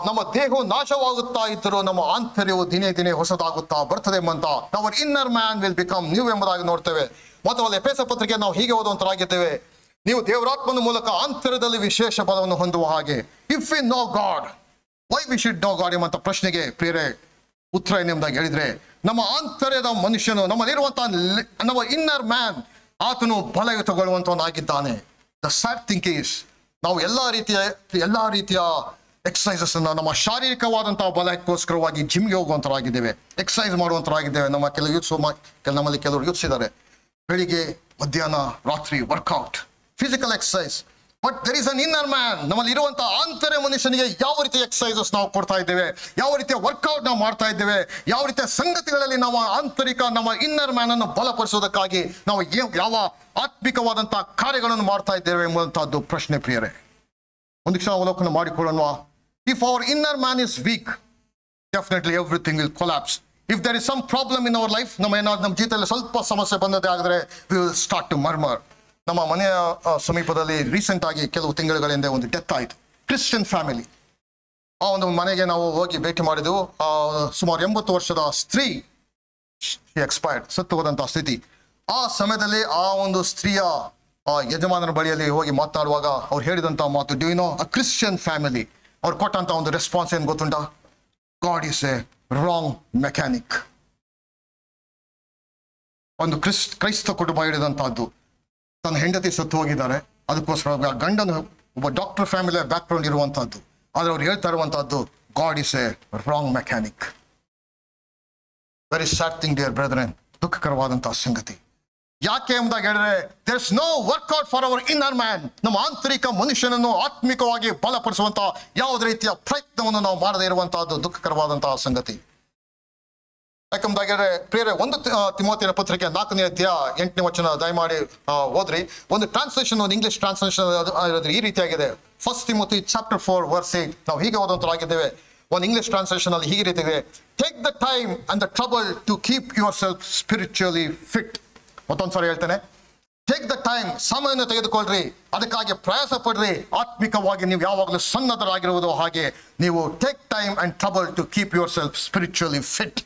ನಮ್ಮ ದೇಹವು ನಾಶವಾಗುತ್ತಾ ಇದ್ದರೂ ನಮ್ಮ ಆಂತರ್ಯವು ದಿನೇ ದಿನೇ ಹೊಸದಾಗುತ್ತಾ ಬರ್ತದೆ ಎಂಬಂತ our inner man will become new ಎಂಬುದಾಗಿ ನೋಡ್ತೇವೆ. ಮತ್ತು ಎಫೆಸ ಪತ್ರಿಕೆ ನಾವು ಹೀಗೆ ಓದುವಂತರಾಗಿದ್ದೇವೆ, ನೀವು ದೇವರಾತ್ಮನ ಮೂಲಕ ಆಂತರ್ಯದಲ್ಲಿ ವಿಶೇಷ ಬಲವನ್ನು ಹೊಂದುವ ಹಾಗೆ. If we know God why we should know God ಎಂಬಂತ ಪ್ರಶ್ನೆಗೆ ಪ್ರಿಯರೇ ಉತ್ತರ ಏನೆಂಬುದಾಗಿ ಹೇಳಿದ್ರೆ, ನಮ್ಮ ಆಂತರ್ಯದ ಮನುಷ್ಯನು, ನಮ್ಮಲ್ಲಿರುವಂತಹ ನಮ್ಮ ಇನ್ನರ್ ಮ್ಯಾನ್, ಆತನು ಬಲಯುತಗೊಳ್ಳುವಂತವನಾಗಿದ್ದಾನೆ. ದ ಸ್ಯಾಡ್ ಥಿಂಗ್ ಈಸ್, ನಾವು ಎಲ್ಲಾ ರೀತಿಯ ಎಕ್ಸಸೈಸಸ್ ನಮ್ಮ ಶಾರೀರಿಕವಾದಂತಹ ಬಲಕ್ಕೋಸ್ಕರವಾಗಿ ಜಿಮ್ಗೆ ಹೋಗುವಂತರಾಗಿದ್ದೇವೆ, ಎಕ್ಸಸೈಸ್ ಮಾಡುವಂತರಾಗಿದ್ದೇವೆ. ನಮ್ಮಲ್ಲಿ ಕೆಲವರು ಯೂತ್ಸ್ ಇದ್ದಾರೆ, ಬೆಳಿಗ್ಗೆ ಮಧ್ಯಾಹ್ನ ರಾತ್ರಿ workout, physical exercise. But there is an inner man. ನಮ್ಮಲ್ಲಿ ಇರುವಂತಹ ಆಂತರ್ಯ ಮನುಷ್ಯನಿಗೆ ಯಾವ ರೀತಿಯ ಎಕ್ಸಸೈಸಸ್ ನಾವು ಕೊಡ್ತಾ ಇದ್ದೇವೆ, ಯಾವ ರೀತಿಯ ವರ್ಕೌಟ್ ನಾವು ಮಾಡ್ತಾ ಇದ್ದೇವೆ, ಯಾವ ರೀತಿಯ ಸಂಗತಿಗಳಲ್ಲಿ ನಾವು ಆಂತರಿಕ ನಮ್ಮ ಇನ್ನರ್ ಮ್ಯಾನ್ ಅನ್ನು ಬಲಪಡಿಸೋದಕ್ಕಾಗಿ ನಾವು ಯಾವ ಆತ್ಮಿಕವಾದಂತಹ ಕಾರ್ಯಗಳನ್ನು ಮಾಡ್ತಾ ಇದ್ದೇವೆ ಎಂಬುವಂತಹದ್ದು ಪ್ರಶ್ನೆ ಪ್ರಿಯರೇ. ಒಂದು ಕ್ಷಣ ಅವಲೋಕನ ಮಾಡಿಕೊಳ್ಳೋಣ. If our inner man is weak, definitely everything will collapse. If there is some problem in our life, ನಮ್ಮ ಜೀವಿತದಲ್ಲಿ ಸ್ವಲ್ಪ ಸಮಸ್ಯೆ ಬಂದದೇ ಆಗಿದ್ರೆ we will start to murmur. ನಮ್ಮ ಮನೆಯ ಸಮೀಪದಲ್ಲಿ ರೀಸೆಂಟ್ ಆಗಿ ಕೆಲವು ತಿಂಗಳ ಹಿಂದೆ ಒಂದು ಡೆತ್ ಆಯಿತು, ಕ್ರಿಶ್ಚಿಯನ್ ಫ್ಯಾಮಿಲಿ. ಆ ಒಂದು ಮನೆಗೆ ನಾವು ಹೋಗಿ ಭೇಟಿ ಮಾಡಿದೆವು. ಸುಮಾರು 80 ವರ್ಷದ ಸ್ತ್ರೀ ಎಕ್ಸ್ಪೈರ್ಡ್, ಸತ್ತು ಹೋದಂತಹ ಸ್ಥಿತಿ. ಆ ಸಮಯದಲ್ಲಿ ಆ ಒಂದು ಸ್ತ್ರೀಯ ಯಜಮಾನರ ಬಳಿಯಲ್ಲಿ ಹೋಗಿ ಮಾತನಾಡುವಾಗ ಅವ್ರು ಹೇಳಿದಂತಹ ಮಾತು, do you know a Christian family, ಅವ್ರು ಕೊಟ್ಟಂತ ಒಂದು ರೆಸ್ಪಾನ್ಸ್ ಏನು ಗೊತ್ತುಂಟಾ? God is a wrong mechanic. ಒಂದು ಕ್ರೈಸ್ತ ಕುಟುಂಬ ಹೇಳಿದಂತಹದ್ದು, ತನ್ನ ಹೆಂಡತಿ ಸತ್ತು ಹೋಗಿದ್ದಾರೆ, ಅದಕ್ಕೋಸ್ಕರ ಗಂಡನು ಒಬ್ಬ ಡಾಕ್ಟರ್ ಫ್ಯಾಮಿಲಿಯ ಬ್ಯಾಕ್ ಗ್ರೌಂಡ್ ಇರುವಂತಹದ್ದು, ಆದ್ರೆ ಅವ್ರು ಹೇಳ್ತಾ ಇರುವಂತಹದ್ದು God is a wrong mechanic. Very sad thing dear brethren, ದುಃಖಕರವಾದಂತಹ ಸಂಗತಿ. ಯಾಕೆ ಎಂಬುದಾಗಿ ಹೇಳಿದ್ರೆ, there is no workout for our inner man. ನಮ್ಮ ಆಂತರಿಕ ಮನುಷ್ಯನನ್ನು ಆತ್ಮಿಕವಾಗಿ ಬಲಪಡಿಸುವಂತಹ ಯಾವುದೇ ರೀತಿಯ ಪ್ರಯತ್ನವನ್ನು ನಾವು ಮಾಡದೇ ಇರುವಂತಹದ್ದು ದುಃಖಕರವಾದಂತಹ ಸಂಗತಿ. ಯಾಕಂದ್ರೆ ಪ್ರಿಯರೇ, 1 ತಿಮೋಥೆಯನ ಪತ್ರಿಕೆ 4ನೇ ಅಧ್ಯಾಯ 8ನೇ ವಚನ ದಯಮಾಡಿ ಓದ್ರಿ. ಒಂದು ಟ್ರಾನ್ಸ್ಲೇಷನ್, ಒಂದು ಇಂಗ್ಲಿಷ್ ಟ್ರಾನ್ಸ್ಲೇಷನ್ ಈ ರೀತಿಯಾಗಿದೆ. 1 Timothy chapter 4 verse 8. ನಾವು ಹೀಗೆ ಓದುವಂತರಾಗಿದ್ದೇವೆ. ಒಂದು ಇಂಗ್ಲಿಷ್ ಟ್ರಾನ್ಸ್ಲೇಷನ್ ಅಲ್ಲಿ ಹೀಗೆ ರೀತಿಯಾಗಿದೆ: take the time and the trouble to keep yourself spiritually fit. ಮತ್ತೊಂದ್ಸರಿ ಹೇಳ್ತೇನೆ, ಟೇಕ್ ದ ಟೈಮ್, ಸಮಯವನ್ನು ತೆಗೆದುಕೊಳ್ಳ್ರಿ, ಅದಕ್ಕಾಗಿ ಪ್ರಯಾಸ ಪಡ್ರಿ. ಆತ್ಮಿಕವಾಗಿ ನೀವು ಯಾವಾಗಲೂ ಸನ್ನದ್ಧರಾಗಿರುವುದು ಹಾಗೆ ನೀವು take time and trouble to keep yourself spiritually fit.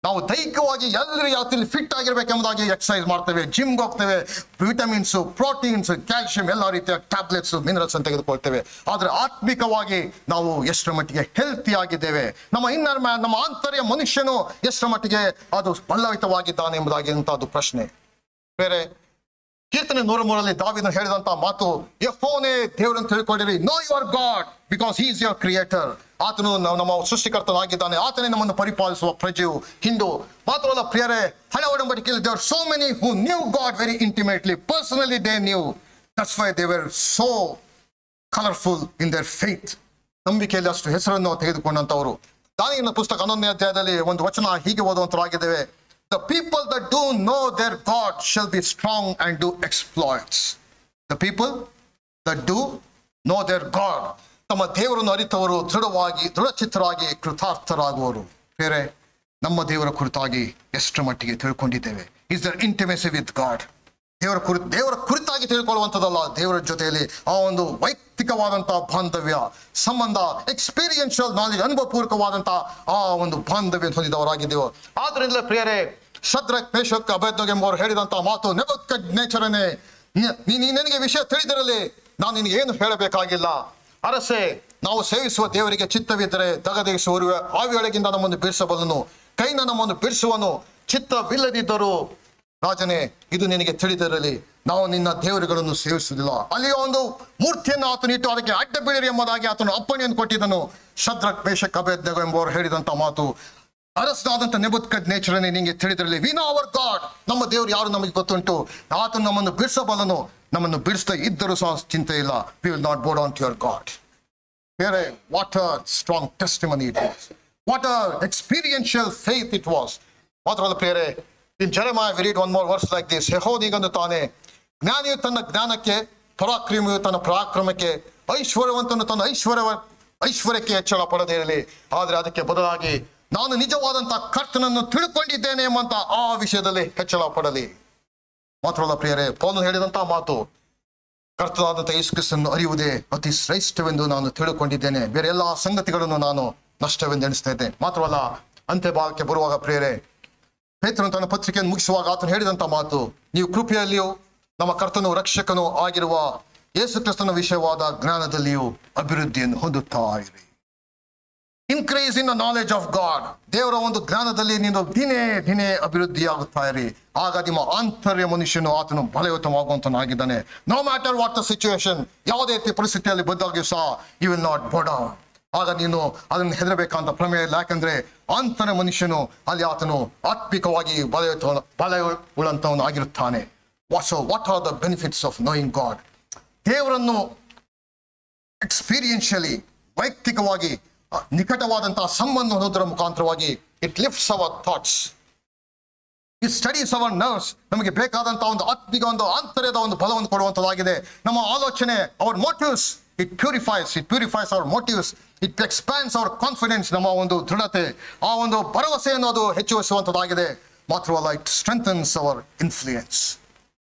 ನಾವು ದೈಹಿಕವಾಗಿ ಎಲ್ಲರೂ ಯಾವ ರೀತಿ ಫಿಟ್ ಆಗಿರ್ಬೇಕೆಂಬುದಾಗಿ ಎಕ್ಸರ್ಸೈಸ್ ಮಾಡ್ತೇವೆ, ಜಿಮ್ಗೆ ಹೋಗ್ತೇವೆ, ವಿಟಮಿನ್ಸು, ಪ್ರೋಟೀನ್ಸ್, ಕ್ಯಾಲ್ಸಿಯಂ ಎಲ್ಲ ರೀತಿಯ ಟ್ಯಾಬ್ಲೆಟ್ಸ್, ಮಿನರಲ್ಸ್ ಅನ್ನು ತೆಗೆದುಕೊಳ್ತೇವೆ. ಆದರೆ ಆತ್ಮಿಕವಾಗಿ ನಾವು ಎಷ್ಟರ ಮಟ್ಟಿಗೆ ಹೆಲ್ತಿ ಆಗಿದ್ದೇವೆ, ನಮ್ಮ ಇನ್ನರ್ ಮ್ಯಾನ್, ನಮ್ಮ ಆಂತರ್ಯ ಮನುಷ್ಯನು ಎಷ್ಟರ ಮಟ್ಟಿಗೆ ಅದು ಬಲವಿತವಾಗಿದ್ದಾನೆ ಎಂಬುದಾಗಿ ಅದು ಪ್ರಶ್ನೆ. ಬೇರೆ ಕೀರ್ತನೆ 103 ದಾವೀದನು ಹೇಳಿದಂತಹ ಮಾತು, ಯೆಹೋವನೇ ದೇವರನ್ನು ತಿಳ್ಕೊಂಡಿರಿ, know your God because he is your creator. ಆತನು ನಮ್ಮ ಸೃಷ್ಟಿಕರ್ತನಾಗಿದ್ದಾನೆ, ಆತನೇ ನಮ್ಮನ್ನು ಪರಿಪಾಲಿಸುವ ಪ್ರಜೆಯು. ಹಿಂದೂ ಮಾತ್ರವಲ್ಲ ಪ್ರಿಯರೇ, ಹಳೆ ಒಡಂಬಡಿಕೆಯಲ್ಲಿ there were so many who knew God very intimately, personally they knew, that's why they were so colourful in their faith. ನಂಬಿಕೆಯಲ್ಲಿ ಅಷ್ಟು ಹೆಸರನ್ನು ತೆಗೆದುಕೊಂಡಂತವರು. ದಾನಿಯೇಲನ ಪುಸ್ತಕ 11ನೇ ಅಧ್ಯಾಯದಲ್ಲಿ ಒಂದು ವಚನ ಹೀಗೆ ಓದುವಂತರಾಗಿದ್ದೇವೆ: The people that do know their God shall be strong and do exploits. The people that do know their God, ತಮ್ಮ ದೇವರನ್ನು ಅರಿತವರು ದೃಢಚಿತ್ತರಾಗಿ ಕೃತಾರ್ಥರಾಗುವರು. ಬೇರೆ ನಮ್ಮ ದೇವರ ಕುರಿತಾಗಿ ಎಷ್ಟರ ಮಟ್ಟಿಗೆ ತಿಳ್ಕೊಂಡಿದ್ದೇವೆ? Is there intimacy with God? ದೇವರ ಕುರಿತಾಗಿ ತಿಳ್ಕೊಳ್ಳುವಂಥದ್ದಲ್ಲ, ದೇವರ ಜೊತೆಯಲ್ಲಿ ಆ ಒಂದು ವೈಯಕ್ತಿಕವಾದಂತಹ ಬಾಂಧವ್ಯ ಸಂಬಂಧ, ಎಕ್ಸ್ಪೀರಿಯನ್ಷಿಯಲ್ ನಾಲೆಜ್, ಅನುಭವಪೂರ್ವಕವಾದಂತಹ ಆ ಒಂದು ಬಾಂಧವ್ಯ ಹೊಂದಿದವರಾಗಿದ್ದೇವೆ. ಆದ್ರಿಂದ ಪ್ರಿಯರೇ, ಶದ್ರಕ್, ಮೇಷಕ್, ಅಬೇದ್ನೆಗೋ ಎಂಬುವರು ಹೇಳಿದಂತಹ ಮಾತು, ನೆಬೂಕದ್ನೆಚ್ಚರನೇ, ನಿನಗೆ ವಿಷಯ ತಿಳಿದಿರಲಿ, ನಾನು ನಿನಗೆ ಏನು ಹೇಳಬೇಕಾಗಿಲ್ಲ. ಅರಸೆ, ನಾವು ಸೇವಿಸುವ ದೇವರಿಗೆ ಚಿತ್ತವಿದ್ದರೆ ದಗದಗಿಸುವರು, ಆವಿಯೊಳಗಿಂದ ನಮ್ಮನ್ನು ಬಿಡಿಸಬಲ್ಲನು, ಕೈನ ನಮ್ಮನ್ನು ಬಿಡಿಸುವನು. ಚಿತ್ತವಿಲ್ಲದಿದ್ದರೂ ರಾಜನೇ, ಇದು ನಿನಗೆ ತಿಳಿದಿರಲಿ, ನಾವು ನಿನ್ನ ದೇವರುಗಳನ್ನು ಸೇವಿಸುವುದಿಲ್ಲ. ಅಲ್ಲಿ ಒಂದು ಮೂರ್ತಿಯನ್ನು ಆತನು ಇಟ್ಟು ಅದಕ್ಕೆ ಅಡ್ಡ ಬೀಳಿರಿ ಎಂಬುದಾಗಿ ಆತನು ಅಪ್ಪಣೆಯನ್ನು ಕೊಟ್ಟಿದ್ದನು. ಶದ್ರಕ್, ಮೇಷಕ್, ಅಬೇದ್ನೆಗೋ ಎಂಬುವರು ಹೇಳಿದಂತ ಮಾತು, ಅರಸನಾದಂಥ ನೆಬೂಕದ್ನೆಚ್ಚರನೇ, ನಿನಗೆ ತಿಳಿದಿರಲಿ, ವಿ ನೋ ಅವರ್ ಗಾಡ್, ನಮ್ಮ ದೇವರು ಯಾರು ನಮಗೆ ಗೊತ್ತುಂಟು, ಆತನು ನಮ್ಮನ್ನು ಬಿಡಿಸಬಲ್ಲನು. ನಮ್ಮನ್ನು ಬಿಡಿಸ್ತಾ ಇದ್ದರೂ ಸಹ ಚಿಂತೆ ಇಲ್ಲ, we will not bow down to your God. ಬೇರೆ what a strong testimony it was, what a experiential faith it was. ಮಾತ್ರವಲ್ಲ ಪ್ರಿಯರೇ, in Jeremiah we read one more verse like this: ಯೆಹೋವನಿಗಂದು ತಾನೇ, ಜ್ಞಾನಿಯು ತನ್ನ ಜ್ಞಾನಕ್ಕೆ, ಪರಾಕ್ರಮಿಯು ತನ್ನ ಪರಾಕ್ರಮಕ್ಕೆ, ಐಶ್ವರ್ಯವಂತನು ತನ್ನ ಐಶ್ವರ್ಯಕ್ಕೆ ಹೆಚ್ಚಳ ಪಡದೇ ಇರಲಿ, ಆದರೆ ಅದಕ್ಕೆ ಬದಲಾಗಿ ನಾನು ನಿಜವಾದಂತಹ ಕರ್ತನನ್ನು ತಿಳ್ಕೊಂಡಿದ್ದೇನೆ ಎಂಬಂತ ಆ ವಿಷಯದಲ್ಲಿ ಹೆಚ್ಚಳ ಪಡಲಿ. ಮಾತ್ರವಲ್ಲ ಪ್ರಿಯರೇ, ಪೌಲನು ಹೇಳಿದಂತಹ ಮಾತು, ಕರ್ತನಾದಂಥ ಯೇಸು ಕ್ರಿಸ್ತನನ್ನು ಅರಿಯುವುದೇ ಅತಿ ಶ್ರೇಷ್ಠವೆಂದು ನಾನು ತಿಳ್ಕೊಂಡಿದ್ದೇನೆ, ಬೇರೆ ಎಲ್ಲ ಸಂಗತಿಗಳನ್ನು ನಾನು ನಷ್ಟವೆಂದು ಎಣಿಸ್ತಾ ಇದ್ದೇನೆ. ಮಾತ್ರವಲ್ಲ, ಅಂತ್ಯಭಾಗಕ್ಕೆ ಬರುವಾಗ ಪ್ರಿಯರೇ, ಪೇತ್ರನು ತನ್ನ ಪತ್ರಿಕೆಯನ್ನು ಮುಗಿಸುವಾಗ ಆತನು ಹೇಳಿದಂತ ಮಾತು, ನೀವು ಕೃಪೆಯಲ್ಲಿಯೂ ನಮ್ಮ ಕರ್ತನು ರಕ್ಷಕನು ಆಗಿರುವ ಯೇಸು ಕ್ರಿಸ್ತನ ವಿಷಯವಾದ ಜ್ಞಾನದಲ್ಲಿಯೂ ಅಭಿವೃದ್ಧಿಯನ್ನು ಹೊಂದುತ್ತಾ ಇರಿ. Increase in the knowledge of god. ದೇವರ ಒಂದು ಜ್ಞಾನದಲ್ಲಿ ನೀನು ದಿನೇ ಅಭಿವೃದ್ಧಿಯಾಗುತ್ತಾ ಇರಿ. ಆಗ ನಿಮ್ಮ ಆಂತರ್ಯ ಮನುಷ್ಯನು ಆತನು ಬಲಯುತವಾಗುವಂತನಾಗಿದ್ದಾನೆ. No matter what the situation, ಯಾವುದೇ ರೀತಿ ಪರಿಸ್ಥಿತಿಯಲ್ಲಿ ಬಂದಾಗ್ಯೂ ಸಹ you will not bow down. ಆಗ ನೀನು ಅದನ್ನು ಹೆದರಬೇಕಂತ ಪ್ರಮೇಯ ಇಲ್ಲ, ಯಾಕಂದ್ರೆ ಆಂತರ್ಯ ಮನುಷ್ಯನು ಅಲ್ಲಿ ಆತನು ಆತ್ಮಿಕವಾಗಿ ಬಲವುಳ್ಳಂತವನು ಆಗಿರುತ್ತಾನೆ. What are the benefits of knowing God? ದೇವರನ್ನು ಎಕ್ಸ್ಪೀರಿಯನ್ಷಿಯಲಿ, ವೈಯಕ್ತಿಕವಾಗಿ ನಿಕಟವಾದಂತಹ ಸಂಬಂಧ ಹೊಂದೋದರ ಮುಖಾಂತರವಾಗಿ it lifts our thoughts, it steadies our nerves. ನಮಗೆ ಬೇಕಾದಂತಹ ಒಂದು ಆತ್ಮಿಕ ಒಂದು ಆಂತರ್ಯದ ಒಂದು ಬಲವನ್ನು ಕೊಡುವಂಥದ್ದಾಗಿದೆ. ನಮ್ಮ ಆಲೋಚನೆ, our motives, it purifies our motives, it expands our confidence. ನಮ್ಮ ಒಂದು ದೃಢತೆ, ಆ ಒಂದು ಭರವಸೆಯನ್ನು ಅದು ಹೆಚ್ಚಿಸುವಂಥದ್ದಾಗಿದೆ. ಮಾತ್ರವಲ್ಲ, ಇಟ್ ಸ್ಟ್ರೆಂಥನ್ಸ್ ಅವರ್ ಇನ್ಫ್ಲೂಯೆನ್ಸ್.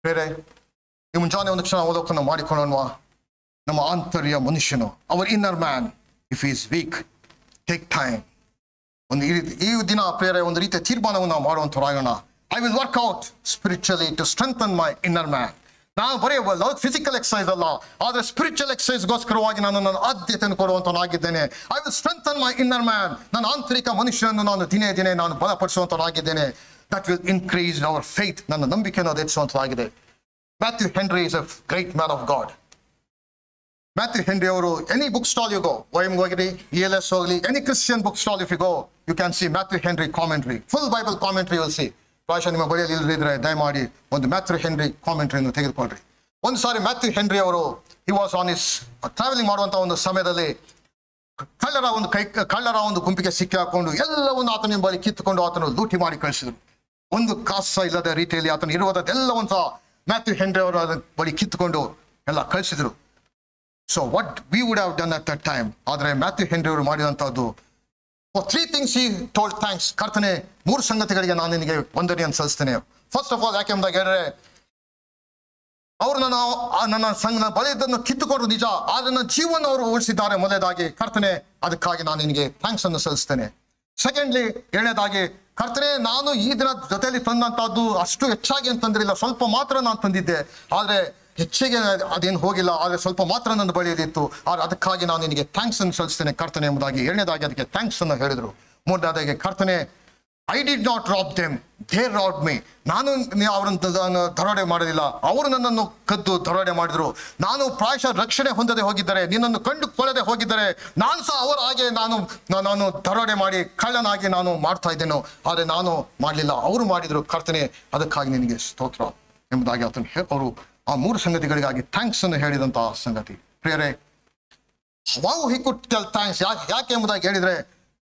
ಬೇರೆ ಈ ಮುಂಜಾನೆ ಒಂದು ಕ್ಷಣ ಅವಲೋಕನ ಮಾಡಿಕೊಳ್ಳೋಣ. ನಮ್ಮ ಆಂತರ್ಯ ಮನುಷ್ಯನು, our inner man, if is weak, take time. ಈ ದಿನ ಪ್ರೇರೆ ಒಂದು ರೀತಿಯ ತೀರ್ಮಾನವನ್ನು ನಾವು ಮಾಡುವಂಥವರಾಗೋಣ. I will work out spiritually to strengthen my inner man. ನಾನು ಬರೀ ಫಿಸಿಕಲ್ ಎಕ್ಸಸೈಸ್ ಅಲ್ಲ, ಆದರೆ ಸ್ಪಿರಿಚುವಲ್ ಎಕ್ಸಸೈಸ್ಗೋಸ್ಕರವಾಗಿ ನಾನು ನನ್ನ ಆದ್ಯತೆಯನ್ನು ಕೊಡುವಂತನಾಗಿದ್ದೇನೆ. I will strengthen my inner man. ನನ್ನ ಆಂತರಿಕ ಮನುಷ್ಯನನ್ನು ನಾನು ದಿನೇ ನಾನು ಬಲಪಡಿಸುವಂತನಾಗಿದ್ದೇನೆ. That will increase our faith. ನನ್ನ ನಂಬಿಕೆಯನ್ನು ಅದು ಹೆಚ್ಚಿಸುವಂತವಾಗಿದೆ. Matthew Henry is a great man of God. Matthew Henry ಅವರು, any book stall you go, OM ಹೋಗಿರಿ, ELS ಹೋಗಲಿ, any Christian book stall if you go, you can see Matthew Henry commentary, full Bible commentary will see. ಪ್ರಾಯಶಃ ನಿಮ್ಮ ಬಳಿಯಲ್ಲಿ ಇಲ್ಲದಿದ್ರೆ ದಯಮಾಡಿ ಒಂದು Matthew henry ಕಾಮೆಂಟ್ರಿಯನ್ನು ತೆಗೆದುಕೊಳ್ರಿ. ಒಂದು ಸಾರಿ ಮ್ಯಾಥ್ಯೂ ಹೆನ್ರಿ ಅವರು, he was on is travelling ಮಾಡುವಂತಹ ಒಂದು ಸಮಯದಲ್ಲಿ ಕಳ್ಳರ ಒಂದು ಗುಂಪಿಗೆ ಸಿಕ್ಕಿ ಹಾಕೊಂಡು ಎಲ್ಲವನ್ನು ಆತನ ಬಳಿ ಕಿತ್ತುಕೊಂಡು ಆತನು ಲೂಟಿ ಮಾಡಿ ಕಳಿಸಿದ್ರು. ಒಂದು ಕಾಸ ಇಲ್ಲದ ರೀತಿಯಲ್ಲಿ ಆತನು ಇರುವುದೆಲ್ಲವನ್ನು ಸಹ ಮ್ಯಾಥ್ಯೂ ಹೆನ್ರಿ ಅವರ ಬಳಿ ಕಿತ್ತುಕೊಂಡು ಎಲ್ಲ ಕಳಿಸಿದ್ರು. So what we would have done at that time. ಆದರೆ ಮ್ಯಾಥ್ಯೂ ಹೆನ್ರಿ ಅವರು ಮಾಡಿದಂಥದ್ದು for 3 things he told thanks. ಕರ್ತನೆ 3 ಸಂಗತಿಗಳಿಗೆ ನಾನು ನಿನಗೆ ವಂದನೆಯನ್ನು ಸಲ್ಲಿಸ್ತೇನೆ. ಫಸ್ಟ್ ಆಫ್ ಆಲ್ ಯಾಕೆಂಬುದಾಗಿ ಹೇಳಿದ್ರೆ, ಅವರು ನನ್ನ ಬಳಿಯನ್ನು ಕಿತ್ತುಕೊಂಡು ನಿಜ, ಆದರೆ ನನ್ನ ಜೀವನ ಅವರು ಉಳಿಸಿದ್ದಾರೆ. ಮೊದಲೇದಾಗಿ ಕರ್ತನೆ, ಅದಕ್ಕಾಗಿ ನಾನು ನಿನಗೆ ಥ್ಯಾಂಕ್ಸ್ ಅನ್ನು ಸಲ್ಲಿಸ್ತೇನೆ. ಸೆಕೆಂಡ್ಲಿ, ಎರಡನೇದಾಗಿ, ಕರ್ತನೆ, ನಾನು ಈ ದಿನ ಜೊತೆಯಲ್ಲಿ ತಂದಂತಹದ್ದು ಅಷ್ಟು ಹೆಚ್ಚಾಗಿ ಅಂತ ತಂದಿರಲಿಲ್ಲ, ಸ್ವಲ್ಪ ಮಾತ್ರ ನಾನು ತಂದಿದ್ದೆ. ಆದರೆ ಹೆಚ್ಚಿಗೆ ಅದೇನು ಹೋಗಿಲ್ಲ, ಆದರೆ ಸ್ವಲ್ಪ ಮಾತ್ರ ನನ್ನ ಬಳಿಯಲ್ಲಿತ್ತು. ಆದರೆ ಅದಕ್ಕಾಗಿ ನಾನು ನಿನಗೆ ಥ್ಯಾಂಕ್ಸ್ ಅನ್ನು ಸಲ್ಲಿಸ್ತೇನೆ ಕರ್ತನೆ ಎಂಬುದಾಗಿ ಎರಡನೇದಾಗಿ ಅದಕ್ಕೆ ಥ್ಯಾಂಕ್ಸ್ ಅನ್ನು ಹೇಳಿದರು. ಮೂರನೇದಾಗಿ, ಕರ್ತನೆ, I did not rob them, they rob me. ನಾನು ಅವರನ್ನು ದರೋಡೆ ಮಾಡಲಿಲ್ಲ, ಅವರು ನನ್ನನ್ನು ಕದ್ದು ದರೋಡೆ ಮಾಡಿದ್ರು. ನಾನು ಪ್ರಾಯಶಃ ರಕ್ಷಣೆ ಹೊಂದದೆ ಹೋಗಿದ್ದರೆ, ನಿನ್ನನ್ನು ಕಂಡುಕೊಳ್ಳದೆ ಹೋಗಿದ್ದರೆ, ನಾನು ಸಹ ಅವರ ಹಾಗೆ ನಾನು ದರೋಡೆ ಮಾಡಿ ಕಳ್ಳನಾಗಿ ನಾನು ಮಾಡ್ತಾ ಇದ್ದೇನೋ. ಆದರೆ ನಾನು ಮಾಡಲಿಲ್ಲ, ಅವರು ಮಾಡಿದ್ರು. ಕರ್ತನೆ, ಅದಕ್ಕಾಗಿ ನಿನಗೆ ಸ್ತೋತ್ರ ಎಂಬುದಾಗಿ ಅವರು ಆ 3 ಸಂಗತಿಗಳಿಗಾಗಿ ಥ್ಯಾಂಕ್ಸ್ ಅನ್ನು ಹೇಳಿದಂತಹ ಸಂಗತಿ. ಪ್ರಿಯರೇ, how he could tell thanks, ಯಾಕೆ ಎಂಬುದಾಗಿ ಹೇಳಿದ್ರೆ,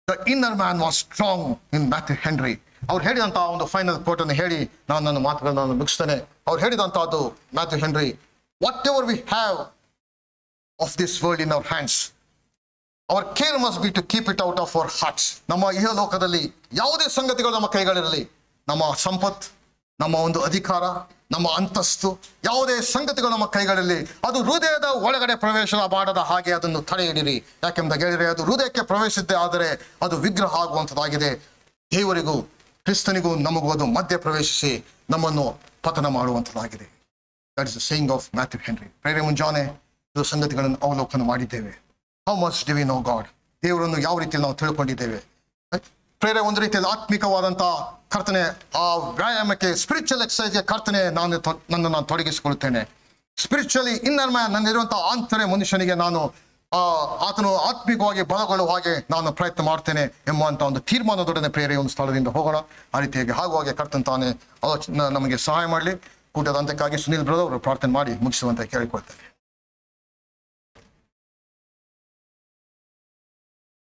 the inner man was strong in Matthew Henry. ಅವ್ರು ಹೇಳಿದಂತಹ ಒಂದು ಫೈನಲ್ ಕೋಟ್ ಅನ್ನು ಹೇಳಿ ನಾನು ನನ್ನ ಮಾತುಗಳನ್ನು ಮುಗಿಸ್ತೇನೆ. ಅವ್ರು ಹೇಳಿದಂತಹದ್ದು Matthew Henry, whatever we have of this world in our hands, our care must be to keep it out of our hearts. ನಮ್ಮ ಇಹಲೋಕದಲ್ಲಿ ಯಾವುದೇ ಸಂಗತಿಗಳು ನಮ್ಮ ಕೈಗಳಿರಲಿ, ನಮ್ಮ ಸಂಪತ್ತು, ನಮ್ಮ ಒಂದು ಅಧಿಕಾರ, ನಮ್ಮ ಅಂತಸ್ತು, ಯಾವುದೇ ಸಂಗತಿಗಳು ನಮ್ಮ ಕೈಗಳಲ್ಲಿ, ಅದು ಹೃದಯದ ಒಳಗಡೆ ಪ್ರವೇಶ ಮಾಡದ ಹಾಗೆ ಅದನ್ನು ತಡೆ ಹಿಡಿರಿ. ಯಾಕೆಂಬುದಾಗಿ ಹೇಳಿದರೆ, ಅದು ಹೃದಯಕ್ಕೆ ಪ್ರವೇಶಿಸಿದ್ದೆ ಆದರೆ ಅದು ವಿಗ್ರಹ ಆಗುವಂಥದ್ದಾಗಿದೆ. ದೇವರಿಗೂ ಕ್ರಿಸ್ತನಿಗೂ ನಮಗೂ ಅದು ಮಧ್ಯೆ ಪ್ರವೇಶಿಸಿ ನಮ್ಮನ್ನು ಪತನ ಮಾಡುವಂಥದ್ದಾಗಿದೆ. That is the saying of Matthew Henry. ಪ್ರೇರೆ ಮುಂಜಾನೆ ಇದು ಸಂಗತಿಗಳನ್ನು ಅವಲೋಕನ ಮಾಡಿದ್ದೇವೆ. How much do we know God, ದೇವರನ್ನು ಯಾವ ರೀತಿಯಲ್ಲಿ ನಾವು ತಿಳ್ಕೊಂಡಿದ್ದೇವೆ. ಪ್ರೇರೆ ಒಂದು ರೀತಿಯಲ್ಲಿ ಆತ್ಮಿಕವಾದಂಥ ಕರ್ತನೆ, ಆ ವ್ಯಾಯಾಮಕ್ಕೆ, ಸ್ಪಿರಿಚುವಲ್ ಎಕ್ಸಸೈಸ್ಗೆ ಕರ್ತನೆ ನನ್ನನ್ನು ತೊಡಗಿಸಿಕೊಳ್ಳುತ್ತೇನೆ. ಸ್ಪಿರಿಚುವಲಿ ಇನ್ನರ್ ಮ್ಯಾನ್, ನನ್ನಲ್ಲಿರುವಂಥ ಆಂತರ್ಯ ಮನುಷ್ಯನಿಗೆ ನಾನು ಆತನು ಆತ್ಮಿಕವಾಗಿ ಬಲಗೊಳ್ಳುವ ಹಾಗೆ ನಾನು ಪ್ರಯತ್ನ ಮಾಡ್ತೇನೆ ಎಂಬುವಂಥ ಒಂದು ತೀರ್ಮಾನದೊಡನೆ ಪ್ರೇರೆ ಒಂದು ಸ್ಥಳದಿಂದ ಹೋಗೋಣ. ಆ ರೀತಿಯಾಗಿ ಆಗುವಾಗೆ ಕರ್ತನ್ ತಾನೇ ನಮಗೆ ಸಹಾಯ ಮಾಡಲಿ. ಕೂಟದ ಅಂತ್ಯಕ್ಕಾಗಿ ಸುನೀಲ್ ಬ್ರದರ್ ಅವರು ಪ್ರಾರ್ಥನೆ ಮಾಡಿ ಮುಗಿಸುವಂತೆ ಕೇಳಿಕೊಳ್ತೇನೆ.